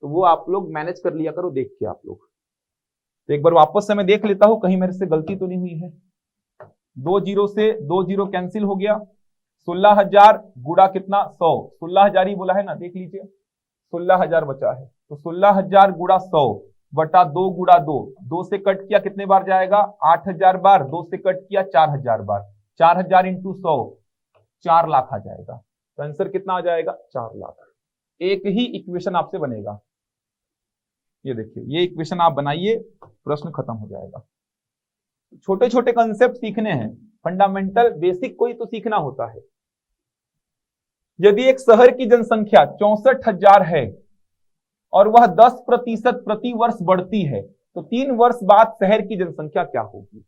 तो वो आप लोग मैनेज कर लिया करो देख के आप लोग। तो एक बार वापस से मैं देख लेता हूं कहीं मेरे से गलती तो नहीं हुई है। 2 जीरो से 2 जीरो कैंसिल हो गया, 16,000 गुणा कितना 100, 16,000 ही बोला है ना, देख लीजिए 16,000 बचा है, तो 16,000 गुणा 100 बटा 2 गुणा 2, 2 से कट किया कितने बार जाएगा, 8,000 बार, 2 से कट किया 4,000 बार, 4,000 इंटू 100, 4 लाख आ जाएगा। तो आंसर कितना आ जाएगा, 4 लाख। एक ही इक्वेशन आपसे बनेगा, ये देखिए ये इक्वेशन आप बनाइए, प्रश्न खत्म हो जाएगा। छोटे छोटे कंसेप्ट सीखने हैं, फंडामेंटल बेसिक कोई तो सीखना होता है। यदि एक शहर की जनसंख्या 64,000 है और वह 10% प्रति वर्ष बढ़ती है तो 3 वर्ष बाद शहर की जनसंख्या क्या होगी।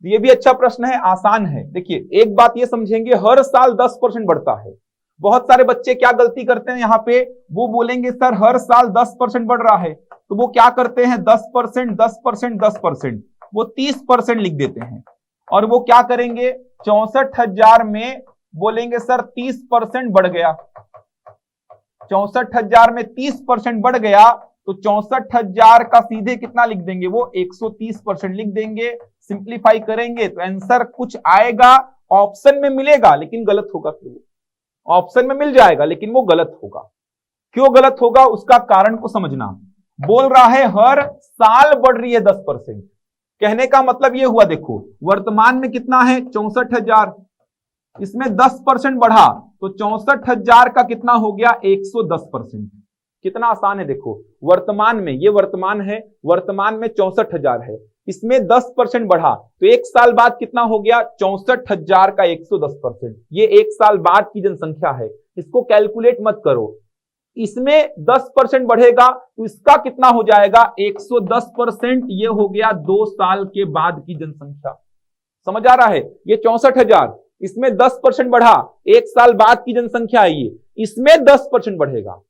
ये भी अच्छा प्रश्न है, आसान है। देखिए एक बात ये समझेंगे, हर साल 10% बढ़ता है। बहुत सारे बच्चे क्या गलती करते हैं यहाँ पे, वो बोलेंगे सर हर साल 10% बढ़ रहा है, तो वो क्या करते हैं 10%, 10%, 10%, वो 30% लिख देते हैं। और वो क्या करेंगे, 64,000 में बोलेंगे सर 30% बढ़ गया, 64,000 में 30% बढ़ गया तो 64,000 का सीधे कितना लिख देंगे, वो 130% लिख देंगे। सिंप्लीफाई करेंगे तो आंसर कुछ आएगा, ऑप्शन में मिलेगा लेकिन गलत होगा। फिर वो ऑप्शन में मिल जाएगा लेकिन वो गलत होगा। क्यों गलत होगा, उसका कारण को समझना। बोल रहा है हर साल बढ़ रही है 10%। कहने का मतलब ये हुआ, देखो वर्तमान में कितना है 64,000, इसमें 10% बढ़ा तो 64,000 का कितना हो गया 110%। कितना आसान है, देखो वर्तमान में, ये वर्तमान है, वर्तमान में 64,000 है, इसमें 10% बढ़ा तो एक साल बाद कितना हो गया 64,000 का 110%। ये एक साल बाद की जनसंख्या है, इसको कैलकुलेट मत करो। इसमें 10% बढ़ेगा तो इसका कितना हो जाएगा 110%। ये हो गया 2 साल के बाद की जनसंख्या। समझ आ रहा है, ये 64,000, इसमें 10% बढ़ा, एक साल बाद की जनसंख्या है ये, इसमें 10% बढ़ेगा,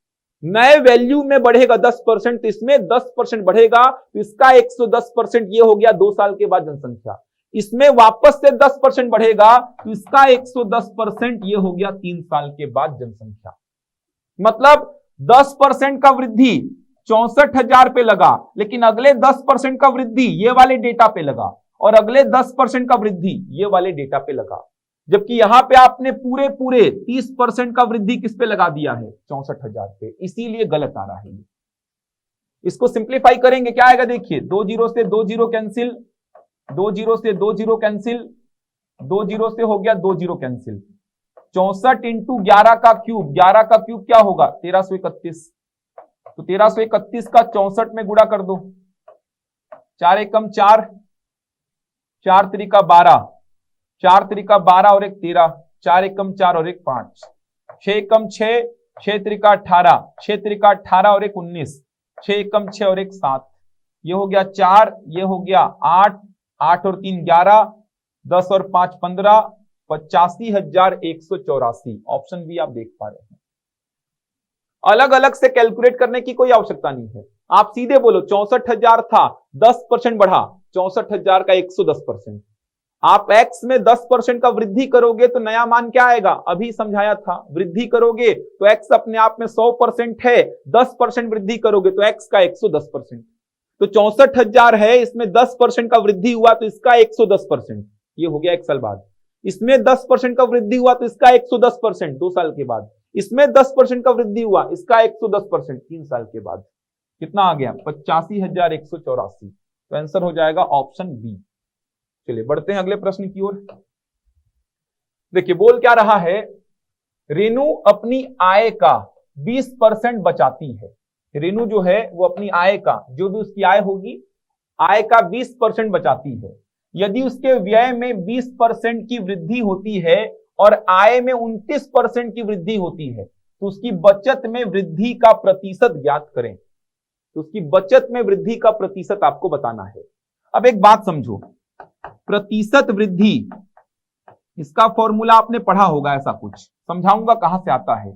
नए वैल्यू में बढ़ेगा 10%, तो इसमें 10% बढ़ेगा तो इसका 110%। ये हो गया 2 साल के बाद जनसंख्या। इसमें वापस से 10% बढ़ेगा तो इसका 110%। ये हो गया 3 साल के बाद जनसंख्या। मतलब 10% का वृद्धि 64,000 पे लगा, लेकिन अगले 10% का वृद्धि ये वाले डेटा पे लगा, और अगले 10% का वृद्धि ये वाले डेटा पे लगा। जबकि यहां पे आपने पूरे 30% का वृद्धि किस पे लगा दिया है 64,000 पे, इसीलिए गलत आ रहा है। इसको सिंप्लीफाई करेंगे क्या आएगा, देखिए 2 जीरो से 2 जीरो कैंसिल, 2 जीरो से 2 जीरो कैंसिल, 2 जीरो से हो गया 2 जीरो कैंसिल। 64 इंटू 11 का क्यूब, 11 का क्यूब क्या होगा 1331, तो 1331 का 64 में गुणा कर दो, 4 एकम 4, 4 त्रिका 12, 4 त्रिका 12 और 1 13, 4 एकम 4 और 1 5, 6 एकम 6, 6 त्रिका 18, 6 त्रिका 18 और 1 19, 6 एकम 6 और 1 7, ये हो गया 4, ये हो गया 8, 8 और 3 11, 10 और 5 15, 85,184। ऑप्शन बी आप देख पा रहे हैं। अलग अलग से कैलकुलेट करने की कोई आवश्यकता नहीं है, आप सीधे बोलो 64,000 था, 10% बढ़ा, 64,000 का 110%। आप x में 10% का वृद्धि करोगे तो नया मान क्या आएगा, अभी समझाया था, वृद्धि करोगे तो x अपने आप में 100% है, 10% वृद्धि करोगे तो x का 110%। तो 64,000 है, इसमें 10% का वृद्धि हुआ तो इसका 110%, ये हो गया 1 साल बाद। इसमें 10% का वृद्धि हुआ तो इसका 110% 2 साल के बाद। इसमें 10% का वृद्धि हुआ, इसका 110% 3 साल के बाद। कितना आ गया 85,184। तो आंसर हो जाएगा ऑप्शन बी। चलिए बढ़ते हैं अगले प्रश्न की ओर। देखिए बोल क्या रहा है, रेनू अपनी आय का 20% बचाती है। रेनू जो है वो अपनी आय का, जो भी उसकी आय होगी, आय का 20% बचाती है। यदि उसके व्यय में 20% की वृद्धि होती है और आय में 29% की वृद्धि होती है तो उसकी बचत में वृद्धि का प्रतिशत ज्ञात करें। तो उसकी बचत में वृद्धि का प्रतिशत आपको बताना है। अब एक बात समझो, प्रतिशत वृद्धि, इसका फॉर्मूला आपने पढ़ा होगा, ऐसा कुछ समझाऊंगा कहां से आता है।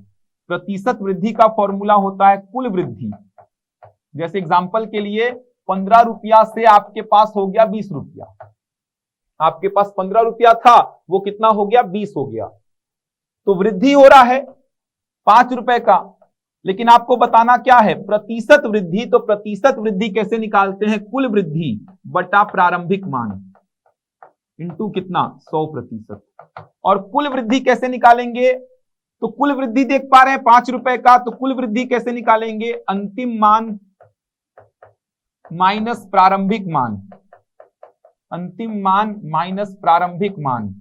प्रतिशत वृद्धि का फॉर्मूला होता है कुल वृद्धि। जैसे एग्जांपल के लिए 15 रुपया से आपके पास हो गया 20 रुपया, आपके पास 15 रुपया था, वो कितना हो गया 20 हो गया, तो वृद्धि हो रहा है 5 रुपए का। लेकिन आपको बताना क्या है प्रतिशत वृद्धि। तो प्रतिशत वृद्धि कैसे निकालते हैं, कुल वृद्धि बटा प्रारंभिक मान इंटू कितना 100%। और कुल वृद्धि कैसे निकालेंगे, तो कुल वृद्धि देख पा रहे हैं 5 रुपए का, तो कुल वृद्धि कैसे निकालेंगे, अंतिम मान माइनस प्रारंभिक मान, अंतिम मान माइनस प्रारंभिक मान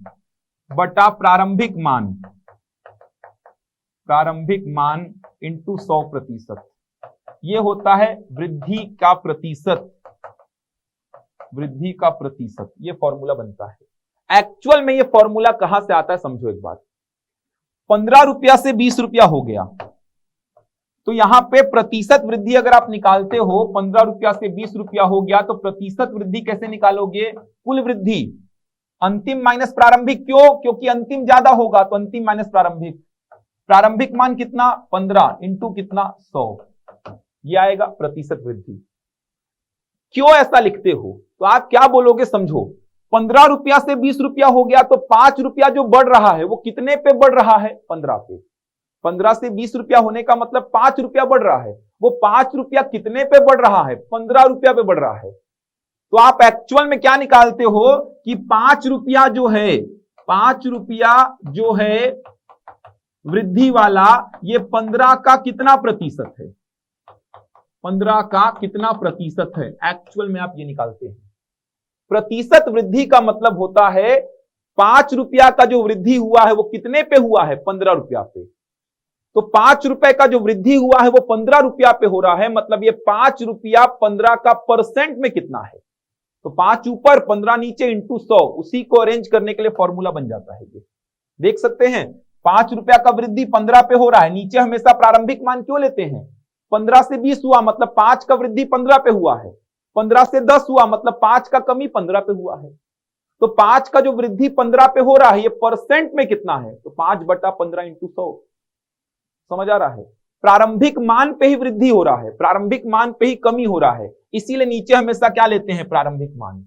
बटा प्रारंभिक मान, प्रारंभिक मान इंटू 100%। यह होता है वृद्धि का प्रतिशत, वृद्धि का प्रतिशत, यह फॉर्मूला बनता है। एक्चुअल में यह फॉर्मूला कहां से आता है समझो एक बात। 15 रुपया से 20 रुपया हो गया, तो यहां पे प्रतिशत वृद्धि अगर आप निकालते हो, 15 रुपया से 20 रुपया हो गया, तो प्रतिशत वृद्धि कैसे निकालोगे, कुल वृद्धि अंतिम माइनस प्रारंभिक। क्यों, क्योंकि अंतिम ज्यादा होगा तो अंतिम माइनस प्रारंभिक। प्रारंभिक मान कितना 15 इंटू कितना 100, यह आएगा प्रतिशत वृद्धि। क्यों ऐसा लिखते हो, तो आप क्या बोलोगे समझो। 15 रुपया से 20 रुपया हो गया तो 5 रुपया जो बढ़ रहा है वो कितने पे बढ़ रहा है? 15 पे। 15 से 20 रुपया होने का मतलब 5 रुपया बढ़ रहा है। वो 5 रुपया कितने पे बढ़ रहा है? 15 रुपया पे बढ़ रहा है। तो आप एक्चुअल में क्या निकालते हो कि 5 रुपया जो है, 5 रुपया जो है वृद्धि वाला, ये 15 का कितना प्रतिशत है? 15 का कितना प्रतिशत है? एक्चुअल में आप ये निकालते हैं। प्रतिशत वृद्धि का मतलब होता है 5 रुपया का जो वृद्धि हुआ है वो कितने पे हुआ है? 15 रुपया पे। तो 5 रुपए का जो वृद्धि हुआ है वो 15 रुपया पे हो रहा है, मतलब ये 5 रुपया 15 का परसेंट में कितना है? तो 5 ऊपर 15 नीचे इंटू 100, उसी को अरेंज करने के लिए फॉर्मूला बन जाता है। ये देख सकते हैं 5 रुपया का वृद्धि 15 पे हो रहा है। नीचे हमेशा प्रारंभिक मान क्यों लेते हैं? 15 से 20 हुआ मतलब 5 का वृद्धि 15 पे हुआ है। 15 से 10 हुआ मतलब 5 का कमी 15 पे हुआ है। तो 5 का जो वृद्धि 15 पे हो रहा है ये परसेंट में कितना है? तो 5/15 इंटू 100। समझ आ रहा है? प्रारंभिक मान पे ही वृद्धि हो रहा है, प्रारंभिक मान पे ही कमी हो रहा है, इसीलिए नीचे हमेशा क्या लेते हैं? प्रारंभिक मान।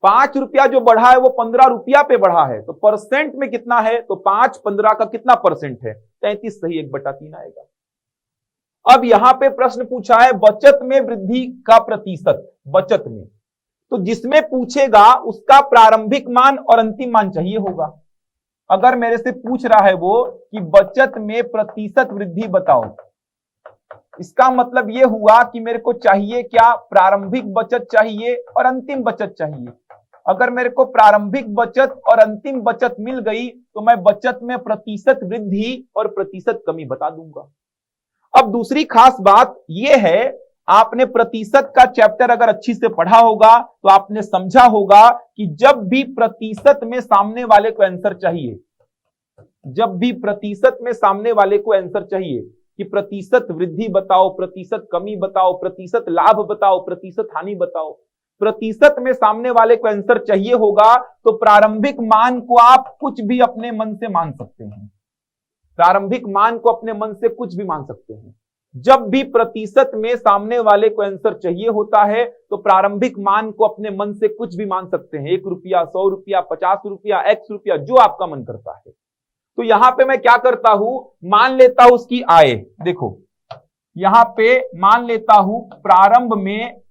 5 रुपया जो बढ़ा है वो 15 रुपया पे बढ़ा है, तो परसेंट में कितना है? तो 5 15 का कितना परसेंट है? 33 सही 1/3 आएगा। अब यहां पे प्रश्न पूछा है बचत में वृद्धि का प्रतिशत। बचत में तो जिसमें पूछेगा उसका प्रारंभिक मान और अंतिम मान चाहिए होगा। अगर मेरे से पूछ रहा है वो कि बचत में प्रतिशत वृद्धि बताओ, इसका मतलब यह हुआ कि मेरे को चाहिए क्या? प्रारंभिक बचत चाहिए और अंतिम बचत चाहिए। अगर मेरे को प्रारंभिक बचत और अंतिम बचत मिल गई तो मैं बचत में प्रतिशत वृद्धि और प्रतिशत कमी बता दूंगा। अब दूसरी खास बात यह है, आपने प्रतिशत का चैप्टर अगर अच्छी से पढ़ा होगा तो आपने समझा होगा कि जब भी प्रतिशत में सामने वाले को आंसर चाहिए, जब भी प्रतिशत में सामने वाले को आंसर चाहिए कि प्रतिशत वृद्धि बताओ, प्रतिशत कमी बताओ, प्रतिशत लाभ बताओ, प्रतिशत हानि बताओ, प्रतिशत में सामने वाले को आंसर चाहिए होगा तो प्रारंभिक मान को आप कुछ भी अपने मन से मान सकते हैं। प्रारंभिक मान को अपने मन से कुछ भी मान सकते हैं। जब भी प्रतिशत में सामने वाले को आंसर चाहिए होता है तो प्रारंभिक मान को अपने मन से कुछ भी मान सकते हैं। 1 रुपया, 100 रुपया, 50 रुपया, x रुपया, जो आपका मन करता है। तो यहां पे मैं क्या करता हूं? मान लेता हूं उसकी आय। देखो यहां पे मान लेता हूं प्रारंभ में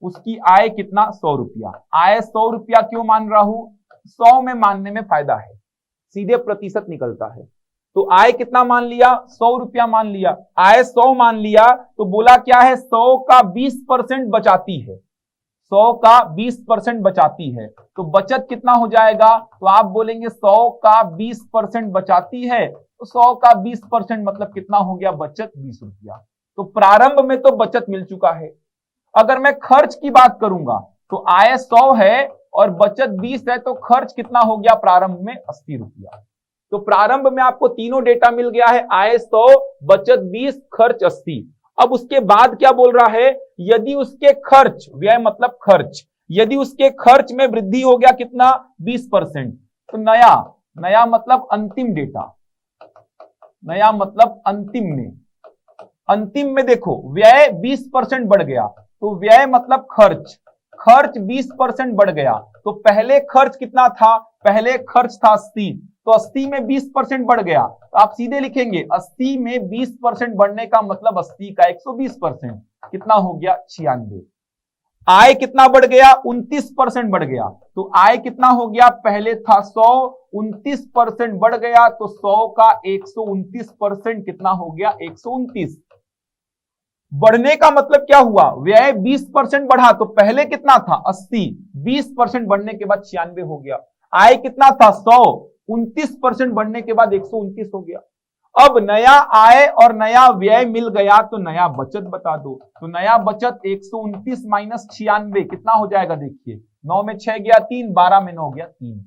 उसकी आय कितना? 100 रुपया। आय 100 रुपया क्यों मान रहा हूं? 100 में मानने में फायदा है, सीधे प्रतिशत निकलता है। तो आय कितना मान लिया? 100 रुपया मान लिया। आय 100 मान लिया तो बोला क्या है? 100 का 20% बचाती है, 100 का 20% बचाती है। तो बचत कितना हो जाएगा? तो आप बोलेंगे 100 का 20% बचाती है, तो 100 का 20% मतलब कितना हो गया? बचत 20 रुपया। तो प्रारंभ में तो बचत मिल चुका है। अगर मैं खर्च की बात करूंगा तो आय 100 है और बचत 20 है, तो खर्च कितना हो गया प्रारंभ में? 80 रुपया। तो प्रारंभ में आपको तीनों डेटा मिल गया है, आय 100, बचत 20, खर्च 80। अब उसके बाद क्या बोल रहा है? यदि उसके खर्च, व्यय मतलब खर्च, यदि उसके खर्च में वृद्धि हो गया कितना? 20%। तो नया मतलब अंतिम डेटा, नया मतलब अंतिम में देखो व्यय 20% बढ़ गया, तो व्यय मतलब खर्च 20% बढ़ गया। तो पहले खर्च कितना था? पहले खर्च था 80, तो 80 में 20% बढ़ गया, तो आप सीधे लिखेंगे 80 में 20% बढ़ने का मतलब 80 का 120%, कितना हो गया? 96। आय कितना बढ़ गया? 29% बढ़ गया। तो आय कितना हो गया? पहले था 100, 29% बढ़ गया, तो 100 का 129% कितना हो गया? 129। बढ़ने का मतलब क्या हुआ? व्यय 20% बढ़ा, तो पहले कितना था? 80, 20% बढ़ने के बाद 96 हो गया। आय कितना था? 100, 29% बढ़ने के बाद 129 हो गया। अब नया आय और नया व्यय मिल गया तो नया बचत बता दो। तो नया बचत 129 माइनस 96 कितना हो जाएगा? देखिए 9 में 6 गया 3, 12 में 9 गया 3।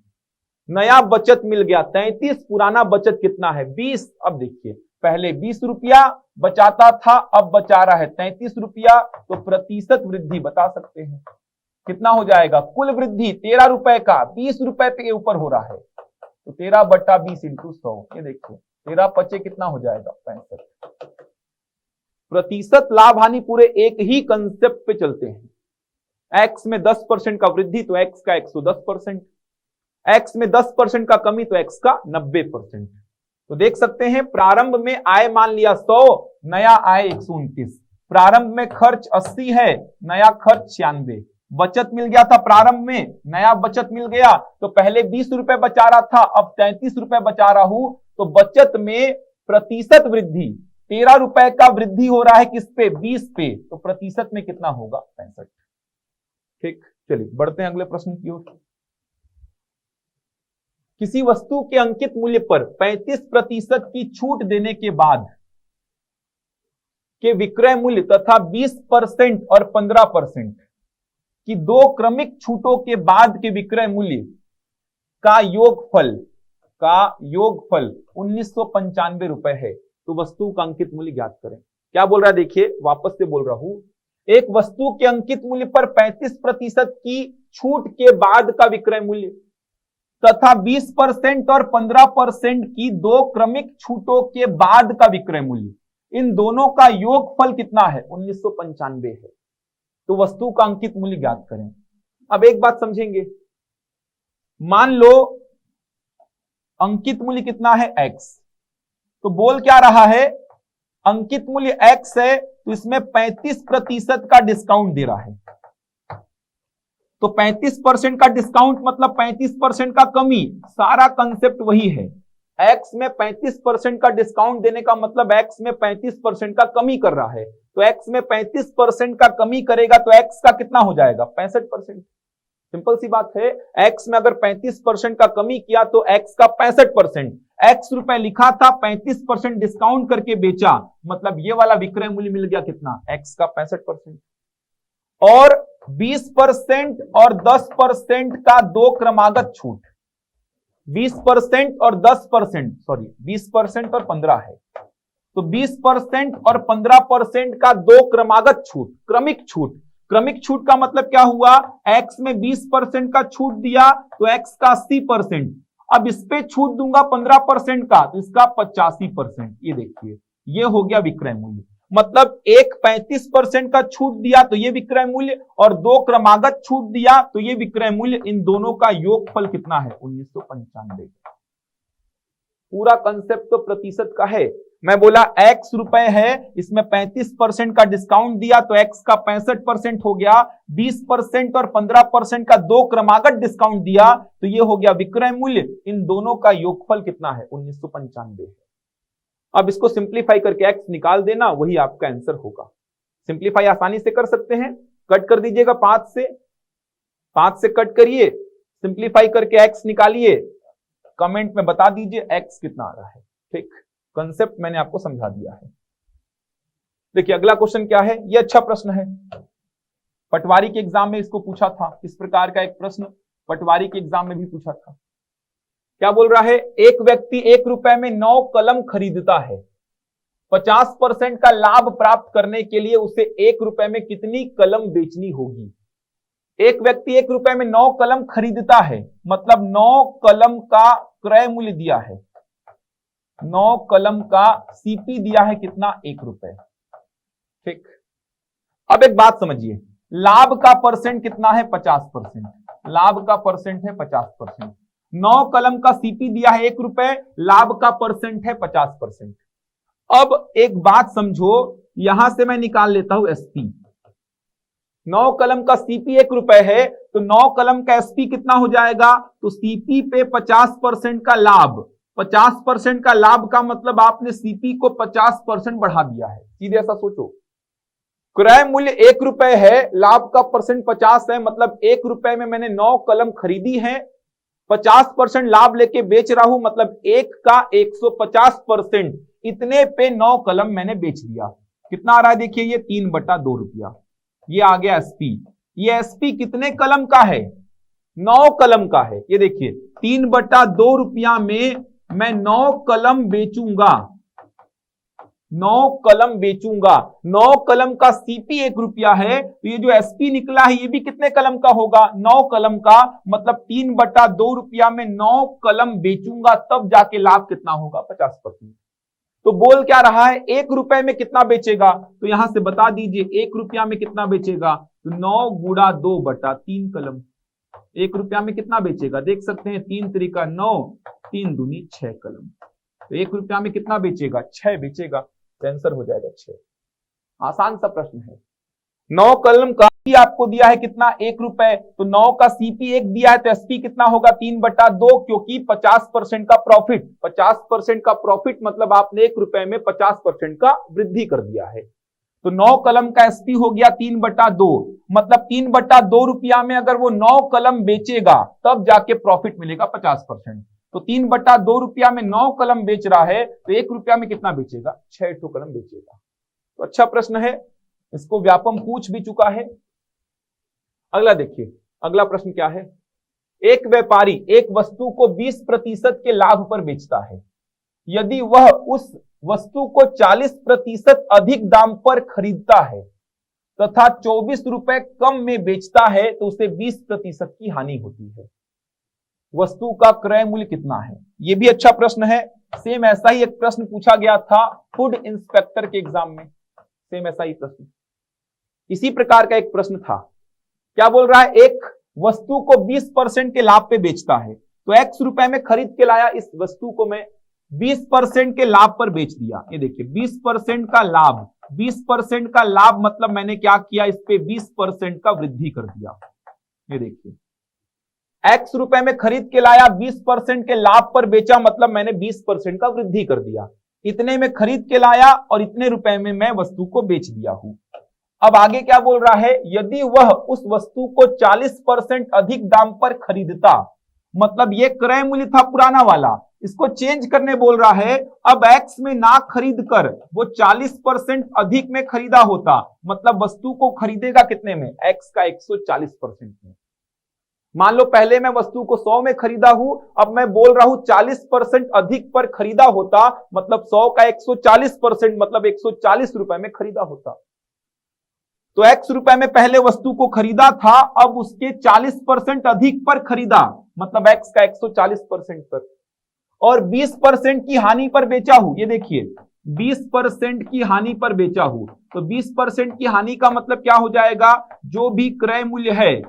नया बचत मिल गया 33, पुराना बचत कितना है? 20। अब देखिए पहले 20 रुपया बचाता था, अब बचा रहा है 33 रुपया, तो प्रतिशत वृद्धि बता सकते हैं कितना हो जाएगा? कुल वृद्धि 13 रुपए का 20 रुपए के ऊपर हो रहा है, तो 13/20 इंटू 100। ये देखिए 13 पचे कितना हो जाएगा? 65। प्रतिशत लाभ हानि पूरे एक ही कंसेप्ट पे चलते हैं। एक्स में 10% का वृद्धि तो एक्स का 110%, एक्स में 10% का कमी तो एक्स का 90%। तो देख सकते हैं प्रारंभ में आय मान लिया 100, नया आय 129, प्रारंभ में खर्च 80 है, नया खर्च 96, बचत मिल गया था प्रारंभ में, नया बचत मिल गया, तो पहले 20 रुपए बचा रहा था, अब 33 रुपए बचा रहा हूं, तो बचत में प्रतिशत वृद्धि 13 रुपए का वृद्धि हो रहा है, किस पे? 20 पे, तो प्रतिशत में कितना होगा? 65। ठीक, चलिए बढ़ते हैं अगले प्रश्न की ओर। किसी वस्तु के अंकित मूल्य पर 35% की छूट देने के बाद के विक्रय मूल्य तथा 20% और 15% की दो क्रमिक छूटों के बाद के विक्रय मूल्य का योगफल 1995 रुपए है, तो वस्तु का अंकित मूल्य ज्ञात करें। क्या बोल रहा है? देखिए वापस से बोल रहा हूं, एक वस्तु के अंकित मूल्य पर 35% की छूट के बाद का विक्रय मूल्य तथा 20% और 15% की दो क्रमिक छूटों के बाद का विक्रय मूल्य, इन दोनों का योगफल कितना है? 1995 है, तो वस्तु का अंकित मूल्य ज्ञात करें। अब एक बात समझेंगे, मान लो अंकित मूल्य कितना है? x, तो बोल क्या रहा है? अंकित मूल्य x है, तो इसमें 35% का डिस्काउंट दे रहा है, तो 35% का डिस्काउंट मतलब 35% का कमी, सारा कंसेप्ट वही है। x में 35% का डिस्काउंट देने का मतलब x में 35% का कमी कर रहा है, तो x में 35% का कमी करेगा तो x का कितना हो जाएगा? 65%। सिंपल सी बात है, x में अगर 35% का कमी किया तो x का 65%, x रुपए लिखा था, 35% डिस्काउंट करके बेचा, मतलब ये वाला विक्रय मूल्य मिल गया कितना? x का 65%। और 20% और 10% का दो क्रमागत छूट, 20% और 10%, सॉरी 20% और 15 है, तो 20% और 15% का दो क्रमागत छूट, क्रमिक छूट। क्रमिक छूट का मतलब क्या हुआ? x में 20% का छूट दिया तो x का 80%, अब इस पे छूट दूंगा 15% का, तो इसका 85%। ये देखिए, ये हो गया विक्रय मूल्य। मतलब एक 35% का छूट दिया तो ये विक्रय मूल्य, और दो क्रमागत छूट दिया तो ये विक्रय मूल्य, इन दोनों का योगफल कितना है? 1995। पूरा कंसेप्ट तो प्रतिशत का है। मैं बोला x रुपए है, इसमें 35% का डिस्काउंट दिया तो x का 65% हो गया, 20% और 15% का दो क्रमागत डिस्काउंट दिया तो ये हो गया विक्रय मूल्य, इन दोनों का योगफल कितना है? 1995। अब इसको सिंप्लीफाई करके x निकाल देना, वही आपका आंसर होगा। सिंप्लीफाई आसानी से कर सकते हैं, कट कर दीजिएगा 5 से कट करिए, सिंप्लीफाई करके x निकालिए, कमेंट में बता दीजिए x कितना आ रहा है। ठीक, कंसेप्ट मैंने आपको समझा दिया है। देखिए अगला क्वेश्चन क्या है, ये अच्छा प्रश्न है, पटवारी के एग्जाम में इसको पूछा था, इस प्रकार का एक प्रश्न पटवारी के एग्जाम में भी पूछा था। क्या बोल रहा है? एक व्यक्ति 1 रुपए में 9 कलम खरीदता है, 50% का लाभ प्राप्त करने के लिए उसे 1 रुपए में कितनी कलम बेचनी होगी? एक व्यक्ति 1 रुपए में 9 कलम खरीदता है, मतलब 9 कलम का क्रय मूल्य दिया है, 9 कलम का सीपी दिया है कितना? 1 रुपए। ठीक, अब एक बात समझिए, लाभ का परसेंट कितना है? 50%, लाभ का परसेंट है 50%। 9 कलम का सीपी दिया है 1 रुपए, लाभ का परसेंट है 50%। अब एक बात समझो, यहां से मैं निकाल लेता हूं एसपी। 9 कलम का सीपी 1 रुपए है, तो 9 कलम का एसपी कितना हो जाएगा? तो सीपी पे 50% का लाभ, 50% का लाभ का मतलब आपने सीपी को 50% बढ़ा दिया है। सीधे ऐसा सोचो, क्रय मूल्य 1 रुपए है, लाभ का परसेंट 50 है, मतलब 1 रुपए में मैंने 9 कलम खरीदी है, 50% लाभ लेके बेच रहा हूं, मतलब 1 का 150%, इतने पे 9 कलम मैंने बेच दिया। कितना आ रहा है? देखिए ये 3/2 रुपया, ये आ गया एसपी। ये एसपी कितने कलम का है? 9 कलम का है। ये देखिए 3/2 रुपया में मैं 9 कलम बेचूंगा, 9 कलम बेचूंगा। 9 कलम का सीपी 1 रुपया है, तो ये जो एसपी निकला है ये भी कितने कलम का होगा? 9 कलम का, मतलब 3/2 रुपया में 9 कलम बेचूंगा, तब जाके लाभ कितना होगा? 50%। तो बोल क्या रहा है? 1 रुपए में कितना बेचेगा? तो यहां से बता दीजिए 1 रुपया में कितना बेचेगा? तो 9 गुणा 2/3 कलम, ₹1 में कितना बेचेगा, देख सकते हैं 3 तरीका 9, 3 दूनी 6 कलम। तो ₹1 में कितना बेचेगा, 6 बेचेगा। तो आंसर हो जाएगा 6। आसान सा प्रश्न है। 9 कलम का भी आपको दिया है कितना, ₹1, तो 9 का CP 1 दिया है तो SP कितना होगा 3/2, क्योंकि 50% का प्रॉफिट, 50% का प्रॉफिट मतलब आपने ₹1 में 50% का वृद्धि कर दिया है। तो 9 कलम का SP हो गया 3/2, मतलब 3/2 रुपया में अगर वो 9 कलम बेचेगा तब जाके प्रॉफिट मिलेगा 50%। तो 3/2 रुपया में 9 कलम बेच रहा है तो ₹1 में कितना बेचेगा, 6 कलम बेचेगा। तो अच्छा प्रश्न है, इसको व्यापम पूछ भी चुका है। अगला देखिए, अगला प्रश्न क्या है। एक व्यापारी एक वस्तु को 20% के लाभ पर बेचता है। यदि वह उस वस्तु को 40% अधिक दाम पर खरीदता है तथा ₹24 कम में बेचता है तो उसे 20% की हानि होती है। वस्तु का क्रय मूल्य कितना है। यह भी अच्छा प्रश्न है। सेम ऐसा ही एक प्रश्न पूछा गया था फूड इंस्पेक्टर के एग्जाम में। सेम ऐसा ही प्रश्न, इसी प्रकार का एक प्रश्न था। क्या बोल रहा है, एक वस्तु को 20% के लाभ पे बेचता है, तो ₹X में खरीद के लाया, इस वस्तु को मैं 20% के लाभ पर बेच दिया। ये देखिए 20% का लाभ, 20% का लाभ मतलब मैंने क्या किया, इस पे 20% का वृद्धि कर दिया। ये देखिए ₹X में खरीद के लाया, 20% के लाभ पर बेचा, मतलब मैंने 20% का वृद्धि कर दिया। इतने में खरीद के लाया और इतने रुपए में मैं वस्तु को बेच दिया हूं। अब आगे क्या बोल रहा है, यदि वह उस वस्तु को 40% अधिक दाम पर खरीदता, मतलब ये क्रय मूल्य था पुराना वाला, इसको चेंज करने बोल रहा है। अब X में ना खरीद कर वो 40% अधिक में खरीदा होता, मतलब वस्तु को खरीदेगा कितने में, X का 140% में। मान लो पहले मैं वस्तु को 100 में खरीदा हूं, अब मैं बोल रहा हूं 40% अधिक पर खरीदा होता, मतलब 100 का 140% मतलब ₹140 में खरीदा होता। तो ₹X में पहले वस्तु को खरीदा था, अब उसके 40% अधिक पर खरीदा, मतलब X का 140% पर, और 20% की हानि पर बेचा हूं। ये देखिए 20% की हानि पर बेचा हूं, तो 20% की हानि का मतलब क्या हो जाएगा, जो भी क्रय मूल्य है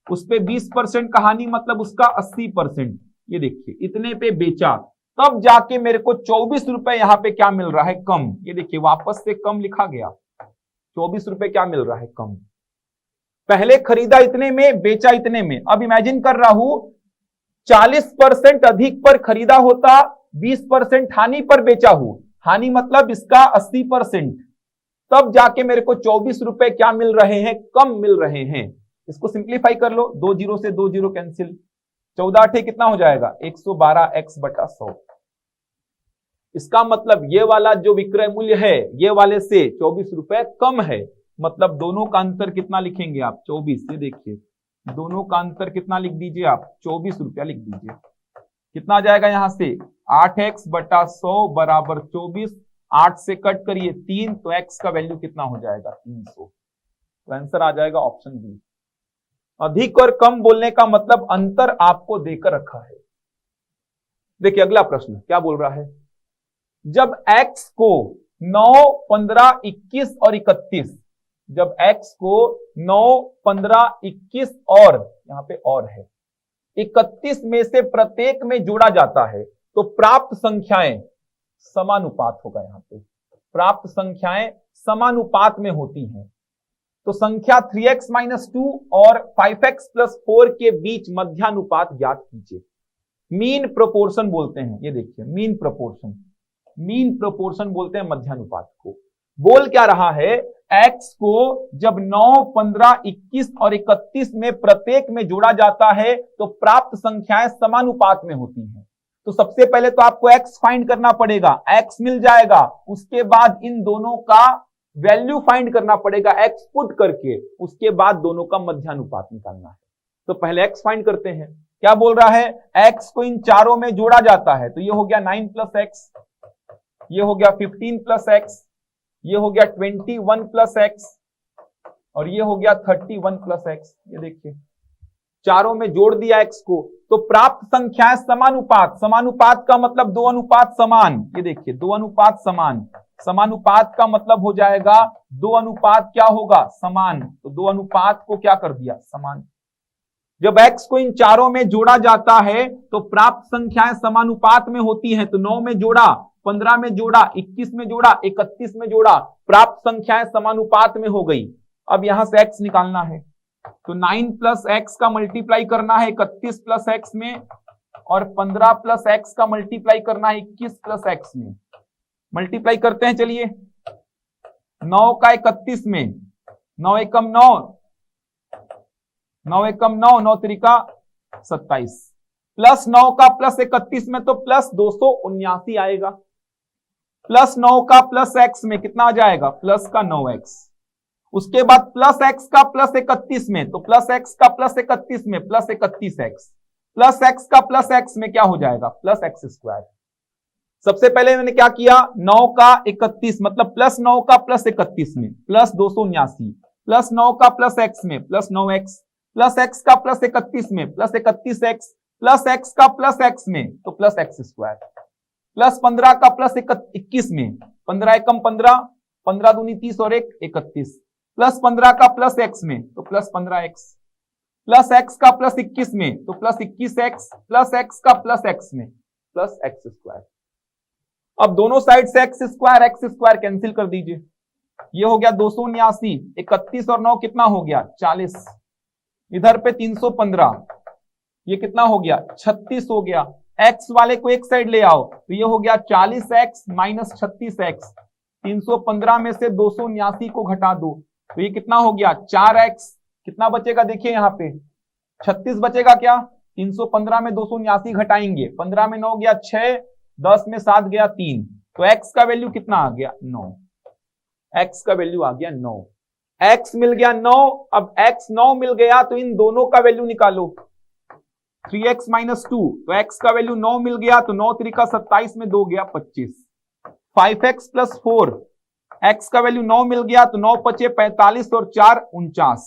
उस पे 20% का हानि मतलब उसका 80%। ये देखिए इतने पे बेचा, तब जाके मेरे को ₹24 यहां पे क्या मिल रहा है, कम। ये देखिए वापस से कम लिखा गया, ₹24 क्या मिल रहा है, कम। पहले खरीदा इतने में, बेचा इतने में। अब इमेजिन कर रहा हूं 40% अधिक पर खरीदा होता, 20% हानि पर बेचा हूं, हानि मतलब इसका 80%, तब जाके मेरे को ₹24 क्या मिल रहे हैं, कम मिल रहे हैं। इसको सिंप्लीफाई कर लो, 2 जीरो से 2 जीरो कैंसिल, 14 8 कितना हो जाएगा, 112x/100। इसका मतलब ये वाला जो विक्रय मूल्य है ये वाले से ₹24 कम है, मतलब दोनों का अंतर कितना लिखेंगे आप, 24। ये देखिए दोनों का अंतर कितना लिख दीजिए आप, ₹24 लिख दीजिए। कितना आ जाएगा यहां से, 8x/100 बराबर 24, 8 से कट करिए 3, तो x का वैल्यू कितना हो जाएगा, 300। तो आंसर आ जाएगा ऑप्शन बी। अधिक और कम बोलने का मतलब अंतर आपको देकर रखा है। देखिए अगला प्रश्न क्या बोल रहा है, जब x को 9, 15, 21 और 31, जब x को 9, 15, 21 और यहां पे और है 31 में से प्रत्येक में जोड़ा जाता है तो प्राप्त संख्याएं समानुपात होगा। यहां पे प्राप्त संख्याएं समानुपात में होती हैं, तो संख्या 3x-2 और 5x+4 के बीच मध्यानुपात ज्ञात कीजिए। मीन प्रोपोर्शन बोलते हैं, ये देखिए मीन प्रोपोर्शन, मीन प्रोपोर्शन बोलते हैं मध्यानुपात को। बोल क्या रहा है, x को जब 9, 15, 21 और 31 में प्रत्येक में जोड़ा जाता है तो प्राप्त संख्याएं समानुपात में होती हैं। तो सबसे पहले तो आपको x फाइंड करना पड़ेगा, x मिल जाएगा, उसके बाद इन दोनों का वैल्यू फाइंड करना पड़ेगा x पुट करके, उसके बाद दोनों का मध्यानुपात निकालना है। तो पहले x फाइंड करते हैं। क्या बोल रहा है, x को इन चारों में जोड़ा जाता है, तो ये हो गया 9 + x, ये हो गया 15 + x, ये हो गया 21 + x और ये हो गया 31 + x। ये देखिए चारों में जोड़ दिया x को, तो प्राप्त संख्याएं समानुपात, समानुपात का मतलब 2 अनुपात समान। ये देखिए 2 अनुपात समान, समानुपात का मतलब हो जाएगा 2 अनुपात क्या होगा, समान। तो 2 अनुपात को क्या कर दिया, समान। जब x को इन चारों में जोड़ा जाता है तो प्राप्त संख्याएं समानुपात में होती हैं। तो 9 में जोड़ा, 15 में जोड़ा, 21 में जोड़ा, 31 में जोड़ा, प्राप्त संख्याएं समानुपात में हो गई। अब यहां से x निकालना है तो 9 प्लस एक्स का मल्टीप्लाई करना है 31 प्लस एक्स में, और 15 प्लस एक्स का मल्टीप्लाई करना है 21 प्लस एक्स में। मल्टीप्लाई करते हैं, चलिए 9 का 31 में, 9 एकम 9, 9 एकम 9, 9 त्रिका 27, प्लस 9 का प्लस 31 में तो प्लस 279 आएगा, प्लस 9 का प्लस एक्स में कितना आ जाएगा, प्लस का 9x। उसके बाद प्लस एक्स का प्लस 31 में तो प्लस एक्स का प्लस 31 में प्लस 31x, प्लस एक्स का प्लस एक्स में क्या हो जाएगा, प्लस एक्स स्क्वायर। सबसे पहले मैंने क्या किया, 9 का 31 मतलब प्लस 9 का प्लस 31 में प्लस 279, प्लस 9 का प्लस एक्स में प्लस 9x, प्लस एक्स का प्लस 31 में प्लस 31x, प्लस एक्स का प्लस एक्स में तो प्लस एक्स स्क्वायर, प्लस 15 का प्लस 21 में, 15 एकम 15, 15 दूनी 30 और 1 31, प्लस 15 का प्लस एक्स में तो प्लस 15x, प्लस एक्स का प्लस 21 में तो प्लस 21x, प्लस एक्स का प्लस एक्स में प्लस एक्स स्क्वायर। अब दोनों साइड से एक्स स्क्वायर कैंसिल कर दीजिए, ये हो गया 279, 31 और 9 कितना हो गया 40, इधर पे 315, ये कितना हो गया 36 हो गया। एक्स वाले को एक साइड ले आओ तो ये हो गया 40x माइनस 36x, 315 में से 279 को घटा दो तो ये कितना हो गया 4x, कितना बचेगा देखिए यहाँ पे 36 बचेगा क्या, 315 में 279 घटाएंगे, 15 में 9 गया 6, 10 में 7 गया 3, तो x का वैल्यू कितना आ गया 9, x का वैल्यू आ गया 9, x मिल गया 9। अब x 9 मिल गया तो इन दोनों का वैल्यू निकालो, 3x माइनस 2, तो x का वैल्यू 9 मिल गया तो 9 त्रिका 27 में 2 गया 25, 5x प्लस 4, x का वैल्यू 9 मिल गया तो 9 पचे 45 और 4 49,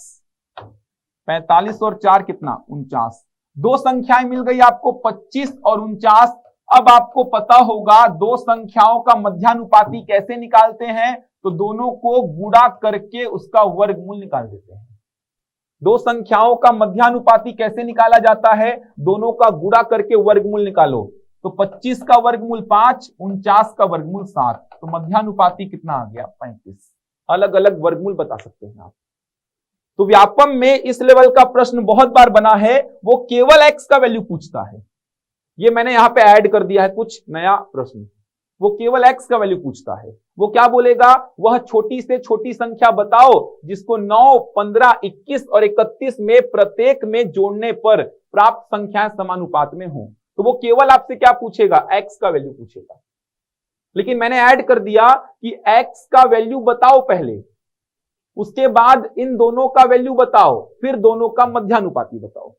45 और 4 कितना 49, दो संख्याएं मिल गई आपको 25 और 49। अब आपको पता होगा दो संख्याओं का मध्यानुपाती कैसे निकालते हैं, तो दोनों को गुणा करके उसका वर्गमूल निकाल देते हैं। दो संख्याओं का मध्यानुपाती कैसे निकाला जाता है, दोनों का गुणा करके वर्गमूल निकालो, तो 25 का वर्गमूल 5, 49 का वर्गमूल 7, तो मध्यानुपाती कितना आ गया 35। अलग अलग वर्गमूल बता सकते हैं आप। तो व्यापम में इस लेवल का प्रश्न बहुत बार बना है, वो केवल x का वैल्यू पूछता है, ये मैंने यहां पे ऐड कर दिया है कुछ नया प्रश्न, वो केवल x का वैल्यू पूछता है। वो क्या बोलेगा, वह छोटी से छोटी संख्या बताओ जिसको 9, 15, 21 और 31 में प्रत्येक में जोड़ने पर प्राप्त संख्याएं समानुपात में हो। तो वो केवल आपसे क्या पूछेगा, x का वैल्यू पूछेगा। लेकिन मैंने ऐड कर दिया कि x का वैल्यू बताओ पहले, उसके बाद इन दोनों का वैल्यू बताओ, फिर दोनों का मध्यानुपाती बताओ।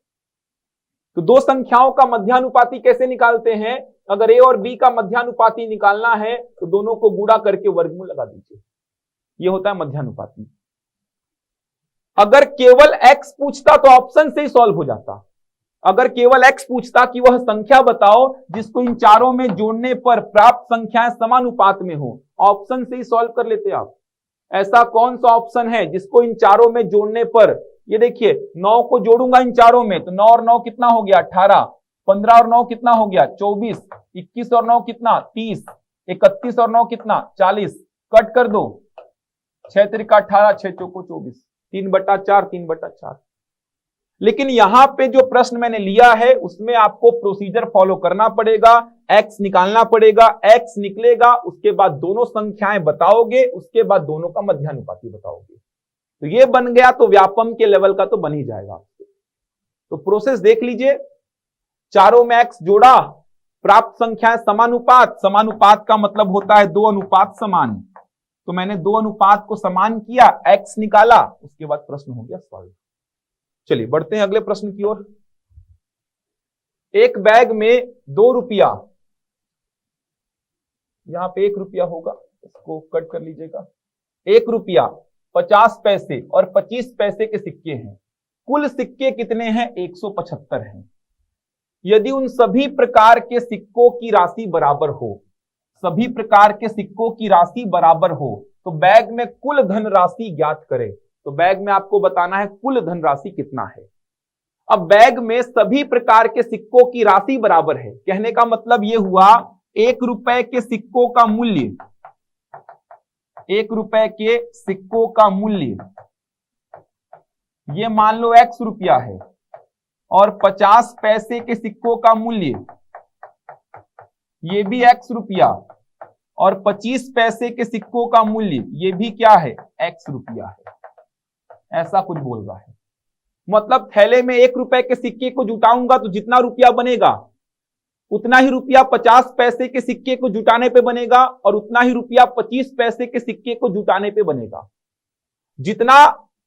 तो दो संख्याओं का मध्यानुपाती कैसे निकालते हैं, अगर a और b का मध्यानुपाती निकालना है तो दोनों को गुणा करके वर्गमूल लगा दीजिए, ये होता है मध्यानुपाती। अगर केवल x पूछता तो ऑप्शन से ही सॉल्व हो जाता। अगर केवल x पूछता कि वह संख्या बताओ जिसको इन चारों में जोड़ने पर प्राप्त संख्याएं समानुपात में हो, ऑप्शन से ही सॉल्व कर लेते आप। ऐसा कौन सा ऑप्शन है जिसको इन चारों में जोड़ने पर, ये देखिए 9 को जोड़ूंगा इन चारों में तो 9 और 9 कितना हो गया 18, 15 और 9 कितना हो गया 24, 21 और 9 कितना 30, 31 और 9 कितना 40, कट कर दो, 6 त्रिका 18, 6 चौको 24, 3/4, 3/4। लेकिन यहां पे जो प्रश्न मैंने लिया है उसमें आपको प्रोसीजर फॉलो करना पड़ेगा, x निकालना पड़ेगा, x निकलेगा, उसके बाद दोनों संख्याएं बताओगे, उसके बाद दोनों का मध्यानुपाती बताओगे, तो ये बन गया तो व्यापम के लेवल का तो बन ही जाएगा आपसे। तो प्रोसेस देख लीजिए, चारों में x जोड़ा, प्राप्त संख्याएं समानुपात, समानुपात का मतलब होता है दो अनुपात समान, तो मैंने दो अनुपात को समान किया, x निकाला, उसके बाद प्रश्न हो गया सॉल्व। चलिए बढ़ते हैं अगले प्रश्न की ओर। एक बैग में 2 रुपया, यहां पे 1 रुपया होगा, इसको कट कर लीजिएगा, 1 रुपया 50 पैसे और 25 पैसे के सिक्के हैं। कुल सिक्के कितने हैं, 175 हैं। यदि उन सभी प्रकार के सिक्कों की राशि बराबर हो, सभी प्रकार के सिक्कों की राशि बराबर हो, तो बैग में कुल धनराशि ज्ञात करें। तो बैग में आपको बताना है कुल धनराशि कितना है। अब बैग में सभी प्रकार के सिक्कों की राशि बराबर है। कहने का मतलब यह हुआ 1 रुपए के सिक्कों का मूल्य, 1 रुपए के सिक्कों का मूल्य ये मान लो x रुपया है, और 50 पैसे के सिक्कों का मूल्य ये भी x रुपया, और 25 पैसे के सिक्कों का मूल्य ये भी क्या है, x रुपया है। ऐसा कुछ बोल रहा है। मतलब थैले में 1 रुपए के सिक्के को जुटाऊंगा तो जितना रुपया बनेगा उतना ही रुपया 50 पैसे के सिक्के को जुटाने पे बनेगा, और उतना ही रुपया 25 पैसे के सिक्के को जुटाने पे बनेगा। जितना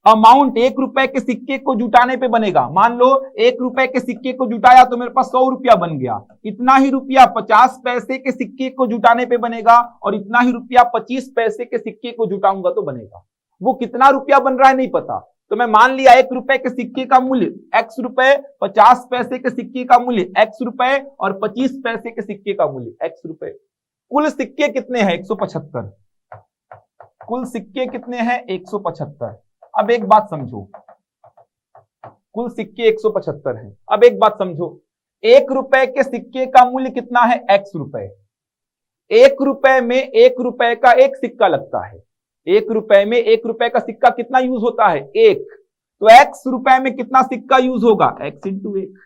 अमाउंट 1 रुपए के सिक्के को जुटाने पे बनेगा, मान लो 1 रुपए के सिक्के को जुटाया तो मेरे पास 100 रुपया बन गया, इतना ही रुपया 50 पैसे के सिक्के को जुटाने पे बनेगा, और इतना ही रुपया 25 पैसे के सिक्के को जुटाऊंगा तो बनेगा। वो कितना रुपया बन रहा है नहीं पता, तो मैं मान लिया 1 रुपए के सिक्के का मूल्य x रुपए, 50 पैसे के सिक्के का मूल्य x रुपए, और 25 पैसे के सिक्के का मूल्य x रुपए। कुल सिक्के कितने हैं, 175। कुल सिक्के कितने हैं, 175। अब एक बात समझो, कुल सिक्के 175 हैं। अब एक बात समझो, 1 रुपए के सिक्के का मूल्य कितना है, x रुपए। 1 रुपए में 1 रुपए का एक सिक्का लगता है। 1 रुपए में 1 रुपए का सिक्का कितना यूज होता है, 1। तो x रुपए में कितना सिक्का यूज होगा, x इंटू 1।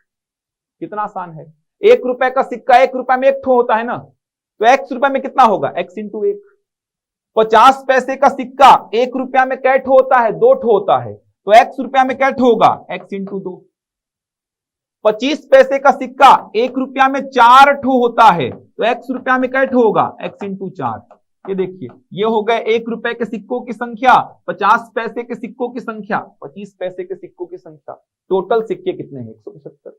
कितना आसान है। 1 रुपए का सिक्का 1 रुपए में 1 ठो होता है ना, तो x रुपए में कितना होगा, x इंटू 1। 50 पैसे का सिक्का 1 रुपया में कै ठो होता है, 2 ठो होता है, तो x रुपया में कै ठो होगा, x इंटू 2। 25 पैसे का सिक्का 1 रुपया में 4 ठो होता है, तो x रुपया में कै ठो होगा, x इंटू 4। ये देखिए, ये हो गए 1 रुपए के सिक्कों की संख्या, 50 पैसे के सिक्कों की संख्या, 25 पैसे के सिक्कों की संख्या। टोटल सिक्के कितने हैं, 175।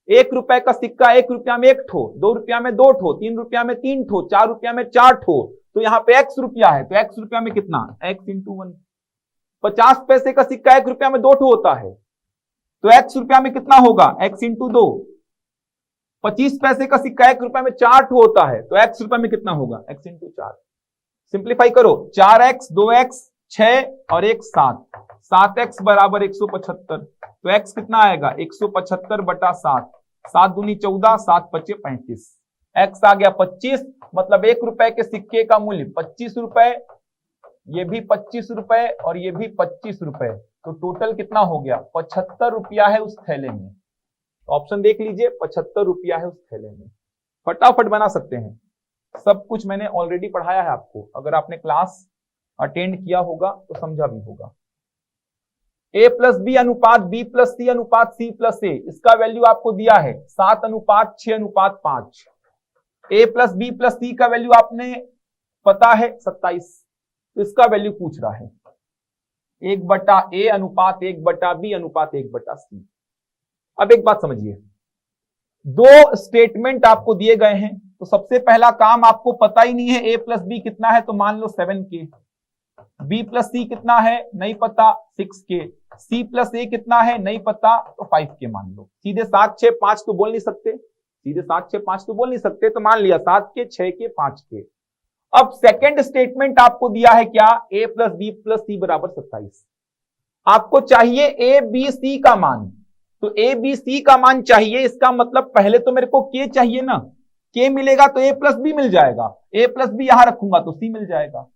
1 रुपए का सिक्का 1 रुपया में 1 ठो, 2 रुपया में 2 ठो, 3 रुपया में 3 ठो, 4 रुपया में 4 ठो, तो यहाँ पे x रुपया है, तो x रुपया में कितना, x इंटू 1। 50 पैसे का सिक्का 1 रुपया में 2 ठो होता है, तो x रुपया में कितना होगा, x इंटू 2। 25 पैसे का सिक्का 1 रुपया में 4 ठो होता है, तो x रुपया में कितना होगा, x इंटू 4। सिंप्लीफाई करो, 4x 2x 6 और 1 7, 7x बराबर 175। तो x कितना आएगा, 175 बटा 7, 7 दूनी 14, 7 पचे 35, x आ गया 25। मतलब 1 रुपए के सिक्के का मूल्य 25 रुपए, ये भी 25 रुपए और ये भी 25 रुपए, तो टोटल कितना हो गया, 75 रुपया है उस थैले में। तो ऑप्शन देख लीजिए, 75 रुपया है उस थैले में। फटाफट बना सकते हैं, सब कुछ मैंने ऑलरेडी पढ़ाया है आपको, अगर आपने क्लास अटेंड किया होगा तो समझा भी होगा। a प्लस बी अनुपात b प्लस सी अनुपात c प्लस a, इसका वैल्यू आपको दिया है 7 अनुपात 6 अनुपात 5। a plus B plus C का वैल्यू आपने पता है 27, तो इसका वैल्यू पूछ रहा है 1/a अनुपात 1/b अनुपात 1/c। अब एक बात समझिए, 2 स्टेटमेंट आपको दिए गए हैं, तो सबसे पहला काम आपको पता ही नहीं है a प्लस बी कितना है, तो मान लो 7k। b प्लस सी कितना है नहीं पता, 6k। c प्लस a कितना है नहीं पता, तो 5k मान लो। सीधे 7 6 5 तो बोल नहीं सकते, सीधे 7 6 5 तो बोल नहीं सकते, तो मान लिया 7k 6k 5k। अब सेकेंड स्टेटमेंट आपको दिया है क्या, a प्लस बी प्लस सी बराबर 27। आपको चाहिए a b c का मान, तो a b c का मान चाहिए, इसका मतलब पहले तो मेरे को k चाहिए ना, k मिलेगा तो a प्लस बी मिल जाएगा, a प्लस बी यहां रखूंगा तो c मिल जाएगा,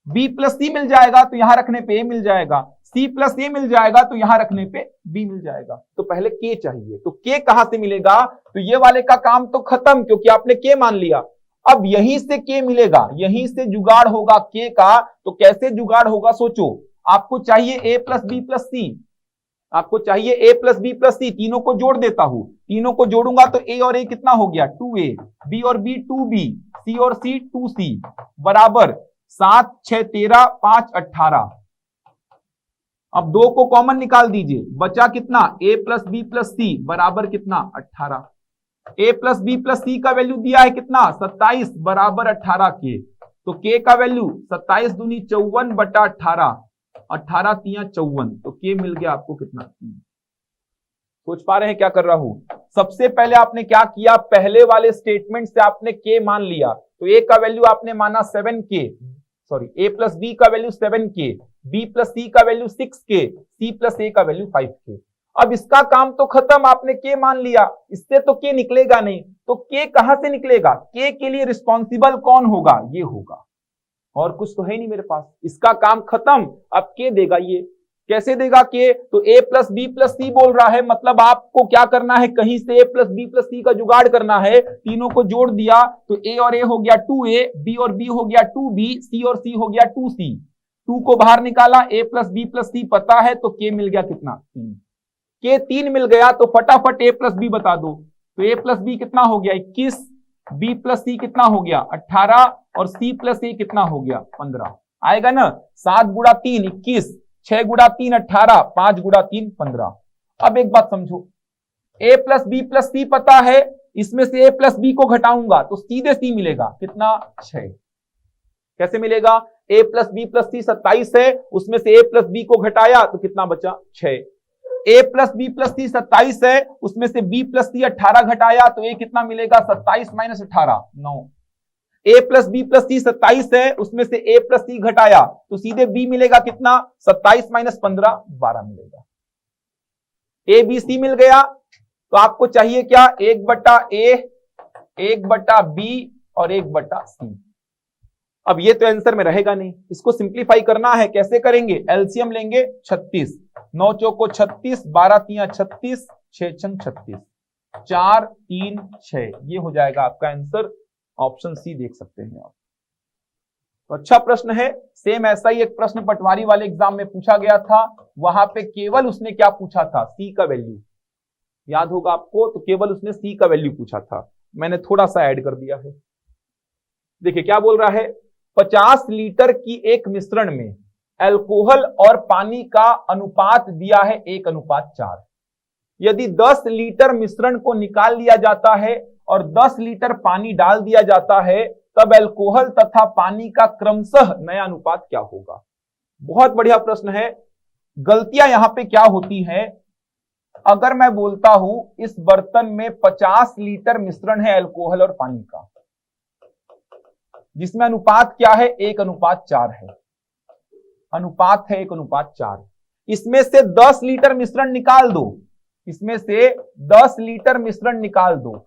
b प्लस सी मिल जाएगा तो यहां रखने पे a मिल जाएगा, c प्लस a मिल जाएगा तो यहां रखने पे b मिल जाएगा। तो पहले k चाहिए, तो k कहां से मिलेगा, तो ये वाले का काम तो खत्म, क्योंकि आपने k मान लिया। अब यहीं से k मिलेगा, यहीं से जुगाड़ होगा k का। तो कैसे जुगाड़ होगा सोचो, आपको चाहिए a प्लस बी प्लस सी, आपको चाहिए a प्लस बी प्लस सी, तीनों को जोड़ देता हूं, तीनों को जोड़ूंगा तो a और a कितना हो गया 2a, b और b 2b, c और c 2c बराबर 7 6 13 5 18। अब 2 को कॉमन निकाल दीजिए, बचा कितना a प्लस बी प्लस सी बराबर कितना 18। a plus B plus C का वैल्यू दिया है कितना 27 बराबर 18 के, तो k का वैल्यू 27 दूनी 54 बटा 18, 18 तिया 54, तो k मिल गया आपको कितना 3। सोच पा रहे हैं क्या कर रहा हूं। सबसे पहले आपने क्या किया, पहले वाले स्टेटमेंट से आपने k मान लिया, तो a का वैल्यू आपने माना 7k, sorry a plus B का value 7k, b plus C का value 6k, c plus a का वैल्यू 5k। अब इसका काम तो खत्म, आपने के मान लिया, इससे तो के निकलेगा नहीं, तो के कहां से निकलेगा? के लिए रिस्पॉन्सिबल कौन होगा? ये होगा, और कुछ तो है नहीं मेरे पास। इसका काम खत्म, अब के देगा। ये कैसे देगा के? तो a प्लस बी प्लस सी बोल रहा है, मतलब आपको क्या करना है, कहीं से a plus B plus C का जुगाड़ करना है। तीनों को जोड़ दिया तो a और a हो गया 2a, b और b हो गया 2b, c और c हो गया 2c। 2 को बाहर निकाला, a प्लस बी प्लस सी पता है, तो k मिल गया कितना? 3। के 3 मिल गया तो फटाफट a प्लस बी बता दो। तो a प्लस बी कितना हो गया? 21, b प्लस सी कितना हो गया? 18, और c प्लस a कितना हो गया? 15। आएगा ना? 7 गुणा 3 21, 6 गुणा 3 18, 5 गुणा 3 15। अब एक बात समझो, a प्लस बी प्लस सी पता है, इसमें से a प्लस बी को घटाऊंगा तो सीधे c मिलेगा कितना? 6। कैसे मिलेगा? a plus B plus C 27 है, उसमें से a प्लस बी को घटाया तो कितना बचा? 6। a plus B plus C 27 है, उसमें से b प्लस सी 18 घटाया तो a कितना मिलेगा? 27 minus 18 9। a plus B plus C 27 है, उसमें से a प्लस सी घटाया तो सीधे b मिलेगा कितना? 27 माइनस 15 12 मिलेगा। a b c मिल गया, तो आपको चाहिए क्या? 1/a, 1/b और 1/c। अब ये तो आंसर में रहेगा नहीं, इसको सिंप्लीफाई करना है। कैसे करेंगे? एलसीएम लेंगे 36, 9 चौको 36, 12 तिया 36, 6 छंग 36, 4 3 6, ये हो जाएगा आपका आंसर। ऑप्शन सी देख सकते हैं आप। तो अच्छा प्रश्न है। सेम ऐसा ही एक प्रश्न पटवारी वाले एग्जाम में पूछा गया था, वहां पे केवल उसने क्या पूछा था? सी का वैल्यू, याद होगा आपको, तो केवल उसने सी का वैल्यू पूछा था, मैंने थोड़ा सा ऐड कर दिया है। देखिए क्या बोल रहा है, 50 लीटर की एक मिश्रण में अल्कोहल और पानी का अनुपात दिया है 1:4। यदि 10 लीटर मिश्रण को निकाल लिया जाता है और 10 लीटर पानी डाल दिया जाता है, तब अल्कोहल तथा पानी का क्रमशः नया अनुपात क्या होगा? बहुत बढ़िया प्रश्न है। गलतियां यहां पे क्या होती हैं? अगर मैं बोलता हूं इस बर्तन में 50 लीटर मिश्रण है अल्कोहल और पानी का, जिसमें अनुपात क्या है? 1:4 है, अनुपात है 1:4। इसमें से 10 लीटर मिश्रण निकाल दो, इसमें से 10 लीटर मिश्रण निकाल दो।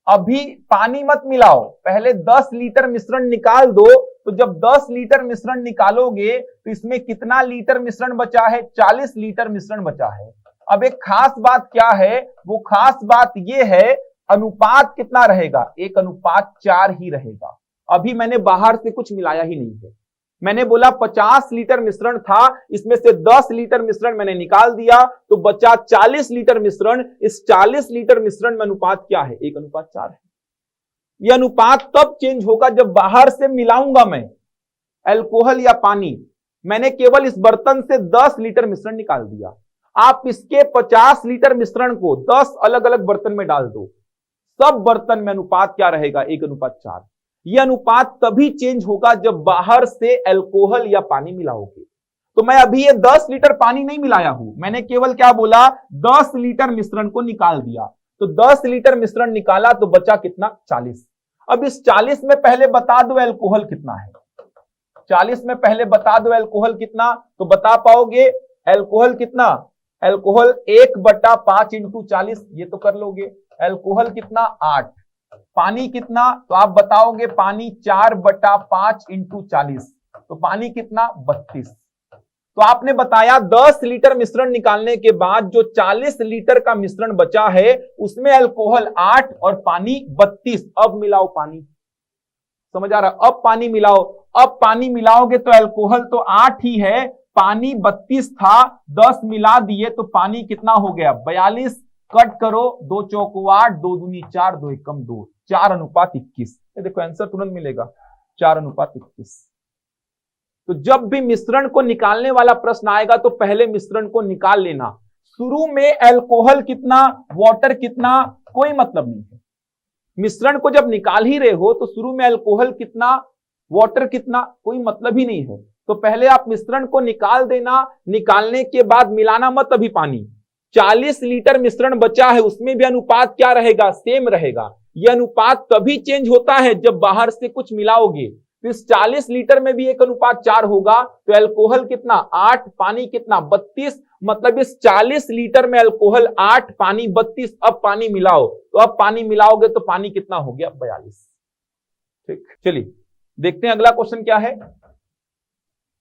अभी पानी मत मिलाओ, पहले 10 लीटर मिश्रण निकाल दो। तो जब 10 लीटर मिश्रण निकालोगे तो इसमें कितना लीटर मिश्रण बचा है? 40 लीटर मिश्रण बचा है। अब एक खास बात क्या है? वो खास बात ये है, अनुपात कितना रहेगा? 1:4 ही रहेगा। अभी मैंने बाहर से कुछ मिलाया ही नहीं है। मैंने बोला 50 लीटर मिश्रण था, इसमें से 10 लीटर मिश्रण मैंने निकाल दिया तो बचा 40 लीटर मिश्रण। इस 40 लीटर मिश्रण में अनुपात क्या है? 1:4 है। यह अनुपात तब चेंज होगा जब बाहर से मिलाऊंगा मैं अल्कोहल या पानी। मैंने केवल इस बर्तन से 10 लीटर मिश्रण निकाल दिया, आप इसके 50 लीटर मिश्रण को 10 अलग अलग बर्तन में डाल दो, सब बर्तन में अनुपात क्या रहेगा? 1:4। यह अनुपात तभी चेंज होगा जब बाहर से अल्कोहल या पानी मिलाओगे। तो मैं अभी ये 10 लीटर पानी नहीं मिलाया हूं, मैंने केवल क्या बोला? 10 लीटर मिश्रण को निकाल दिया। तो 10 लीटर मिश्रण निकाला तो बचा कितना? 40। अब इस 40 में पहले बता दो अल्कोहल कितना है। 40 में पहले बता दो अल्कोहल कितना, तो बता पाओगे अल्कोहल कितना? अल्कोहल 1/5 × 40, ये तो कर लोगे। अल्कोहल कितना? 8। पानी कितना? तो आप बताओगे पानी 4/5 × 40, तो पानी कितना? 32। तो आपने बताया 10 लीटर मिश्रण निकालने के बाद जो 40 लीटर का मिश्रण बचा है उसमें अल्कोहल 8 और पानी 32। अब मिलाओ पानी, समझ आ रहा? अब पानी मिलाओ। अब पानी मिलाओगे तो अल्कोहल तो 8 ही है, पानी 32 था, 10 मिला दिए तो पानी कितना हो गया? 42। कट करो, 2 चौको 8, 2 दूनी 4, 2 एकम 2, 4:21। ये देखो आंसर तुरंत मिलेगा, 4:21। तो जब भी मिश्रण को निकालने वाला प्रश्न आएगा तो पहले मिश्रण को निकाल लेना। शुरू में अल्कोहल कितना, वाटर कितना, कोई मतलब नहीं है। मिश्रण को जब निकाल ही रहे हो तो शुरू में अल्कोहल कितना, वाटर कितना, कोई मतलब ही नहीं है। तो पहले आप मिश्रण को निकाल देना, निकालने के बाद मिलाना मत अभी पानी। 40 लीटर मिश्रण बचा है, उसमें भी अनुपात क्या रहेगा? सेम रहेगा। यह अनुपात तभी चेंज होता है जब बाहर से कुछ मिलाओगे। तो इस 40 लीटर में भी 1:4 होगा, तो अल्कोहल कितना 8, पानी कितना 32, मतलब इस 40 लीटर में अल्कोहल 8, पानी 32। अब पानी मिलाओ, तो अब पानी मिलाओगे तो पानी कितना हो गया 42। ठीक, चलिए देखते हैं अगला क्वेश्चन क्या है।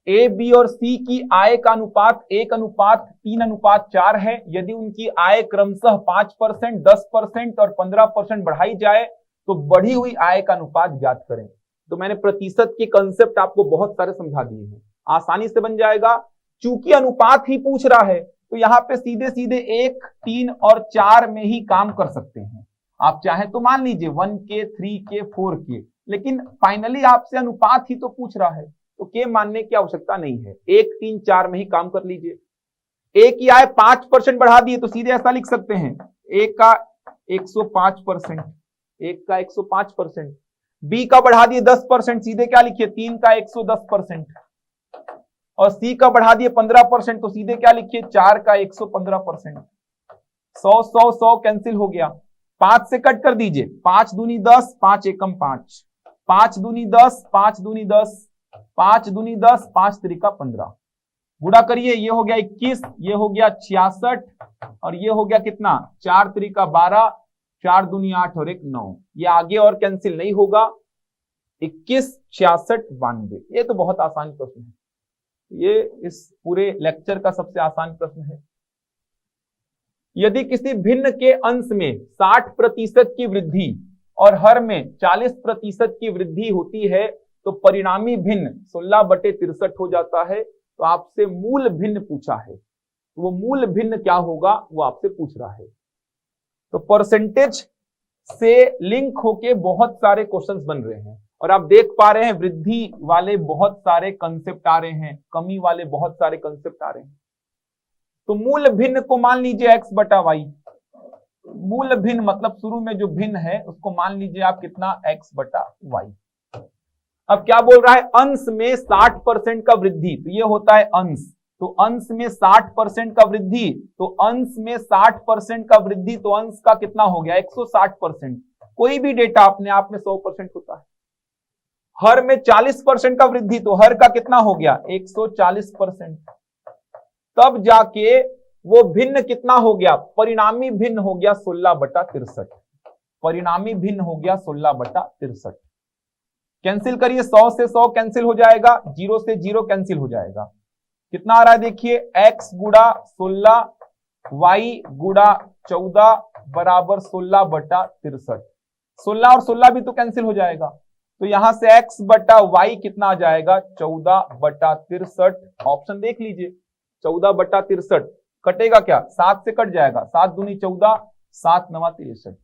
ए, बी और सी की आय का अनुपात 1:3:4 है। यदि उनकी आय क्रमशः 5%, 10% और 15% बढ़ाई जाए तो बढ़ी हुई आय का अनुपात ज्ञात करें। तो मैंने प्रतिशत के कंसेप्ट आपको बहुत सारे समझा दिए हैं, आसानी से बन जाएगा। चूंकि अनुपात ही पूछ रहा है तो यहां पे सीधे सीधे 1, 3 और 4 में ही काम कर सकते हैं। आप चाहे तो मान लीजिए 1K, 3K, 4K, लेकिन फाइनली आपसे अनुपात ही तो पूछ रहा है, तो के मानने की आवश्यकता नहीं है। 1, 3, 4 में ही काम कर लीजिए। ए की आय 5% बढ़ा दिए तो सीधे ऐसा लिख सकते हैं, ए का 105%, एक का 105%, बी का बढ़ा दिए 10%, सीधे क्या लिखिए 3 का 110%, और सी का बढ़ा दिए 15%, तो सीधे क्या लिखिए 4 का 115%। 100 कैंसिल हो गया, 5 से कट कर दीजिए, 5 दूनी 10, 5 एकम 5, 5 दूनी 10, 5 दूनी 10, 5 दूनी 10, 5 त्रिका 15, गुणा करिए, ये हो गया 21, ये हो गया 66, और ये हो गया कितना 4 त्रिका 12, 4 दूनी 8 और 1 9। ये आगे और कैंसिल नहीं होगा, 21, 66, 92। ये तो बहुत आसान प्रश्न है, ये इस पूरे लेक्चर का सबसे आसान प्रश्न है। यदि किसी भिन्न के अंश में 60% की वृद्धि और हर में 40% की वृद्धि होती है तो परिणामी भिन्न 16/63 हो जाता है। तो आपसे मूल भिन्न पूछा है, तो वो मूल भिन्न क्या होगा वो आपसे पूछ रहा है। तो परसेंटेज से लिंक होके बहुत सारे क्वेश्चंस बन रहे हैं, और आप देख पा रहे हैं वृद्धि वाले बहुत सारे कंसेप्ट आ रहे हैं, कमी वाले बहुत सारे कंसेप्ट आ रहे हैं। तो मूल भिन्न को मान लीजिए x/y, मूल भिन्न मतलब शुरू में जो भिन्न है उसको मान लीजिए आप कितना x/y। अब क्या बोल रहा है, अंश में 60% का वृद्धि, तो ये होता है अंश, तो अंश में 60% का वृद्धि, तो अंश में 60% का वृद्धि, तो अंश का कितना हो गया 160%। कोई भी डेटा अपने आप में 100% होता है। हर में 40% का वृद्धि, तो हर का कितना हो गया 140%। तब जाके वो भिन्न कितना हो गया, परिणामी भिन्न हो गया 16/63, परिणामी भिन्न हो गया 16/63। कैंसिल करिए, 100 से 100 कैंसिल हो जाएगा, 0 से 0 कैंसिल हो जाएगा। कितना आ रहा है देखिए, x गुड़ा 16, y गुड़ा 14 बराबर 16/63। 16 और 16 भी तो कैंसिल हो जाएगा, तो यहां से x/y कितना आ जाएगा 14/63। ऑप्शन देख लीजिए, 14/63 कटेगा क्या, 7 से कट जाएगा, 7 दूनी 14, 7 9 63,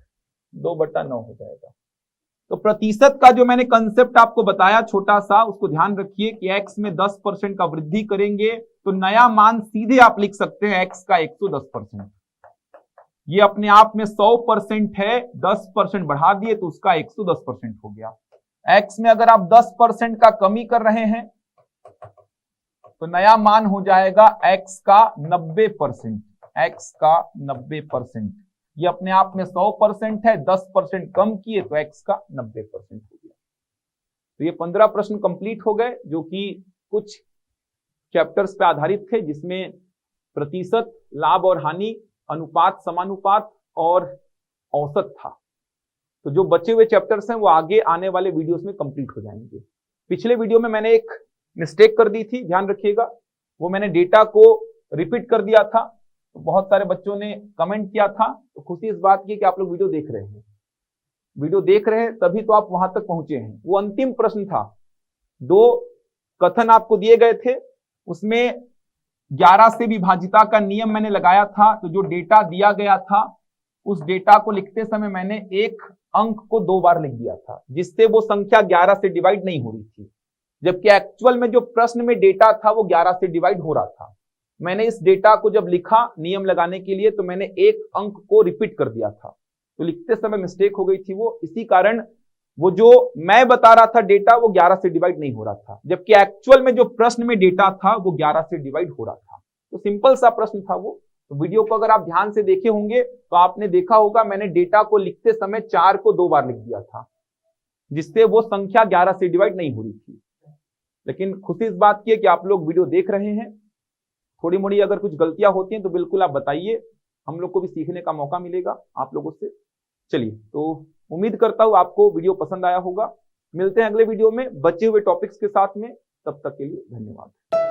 2/9 हो जाएगा। तो प्रतिशत का जो मैंने कंसेप्ट आपको बताया छोटा सा, उसको ध्यान रखिए कि x में 10% का वृद्धि करेंगे तो नया मान सीधे आप लिख सकते हैं x का 110%। ये अपने आप में 100% है, 10% बढ़ा दिए तो उसका 110% हो गया। x में अगर आप 10% का कमी कर रहे हैं तो नया मान हो जाएगा x का 90%, x का 90%। ये अपने आप में 100% है, 10% कम किए तो x का 90% हो गया। तो ये 15 प्रश्न कंप्लीट हो गए, जो कि कुछ चैप्टर्स पे आधारित थे, जिसमें प्रतिशत, लाभ और हानि, अनुपात, समानुपात और औसत था। तो जो बचे हुए चैप्टर्स हैं वो आगे आने वाले वीडियोस में कंप्लीट हो जाएंगे। पिछले वीडियो में मैंने एक मिस्टेक कर दी थी, ध्यान रखिएगा, वो मैंने डेटा को रिपीट कर दिया था। तो बहुत सारे बच्चों ने कमेंट किया था, तो खुशी इस बात की कि आप लोग वीडियो देख रहे हैं, वीडियो देख रहे हैं तभी तो आप वहां तक पहुंचे हैं। वो अंतिम प्रश्न था, 2 कथन आपको दिए गए थे, उसमें 11 से विभाजिता का नियम मैंने लगाया था। तो जो डेटा दिया गया था उस डेटा को लिखते समय मैंने एक अंक को 2 बार लिख दिया था, जिससे वो संख्या 11 से डिवाइड नहीं हो रही थी, जबकि एक्चुअल में जो प्रश्न में डेटा था वो 11 से डिवाइड हो रहा था। मैंने इस डेटा को जब लिखा नियम लगाने के लिए तो मैंने एक अंक को रिपीट कर दिया था, तो लिखते समय मिस्टेक हो गई थी वो, इसी कारण वो जो मैं बता रहा था डेटा वो 11 से डिवाइड नहीं हो रहा था, जबकि एक्चुअल में जो प्रश्न में डेटा था वो 11 से डिवाइड हो रहा था। तो सिंपल सा प्रश्न था वो। तो वीडियो को अगर आप ध्यान से देखे होंगे तो आपने देखा होगा मैंने डेटा को लिखते समय 4 को 2 बार लिख दिया था। जिससे वो संख्या 11 से डिवाइड नहीं हो रही थी। लेकिन खुशी इस बात की है कि आप लोग वीडियो देख रहे हैं। थोड़ी मोड़ी अगर कुछ गलतियां होती हैं तो बिल्कुल आप बताइए, हम लोग को भी सीखने का मौका मिलेगा आप लोगों से। चलिए, तो उम्मीद करता हूं आपको वीडियो पसंद आया होगा। मिलते हैं अगले वीडियो में बचे हुए टॉपिक्स के साथ में। तब तक के लिए धन्यवाद।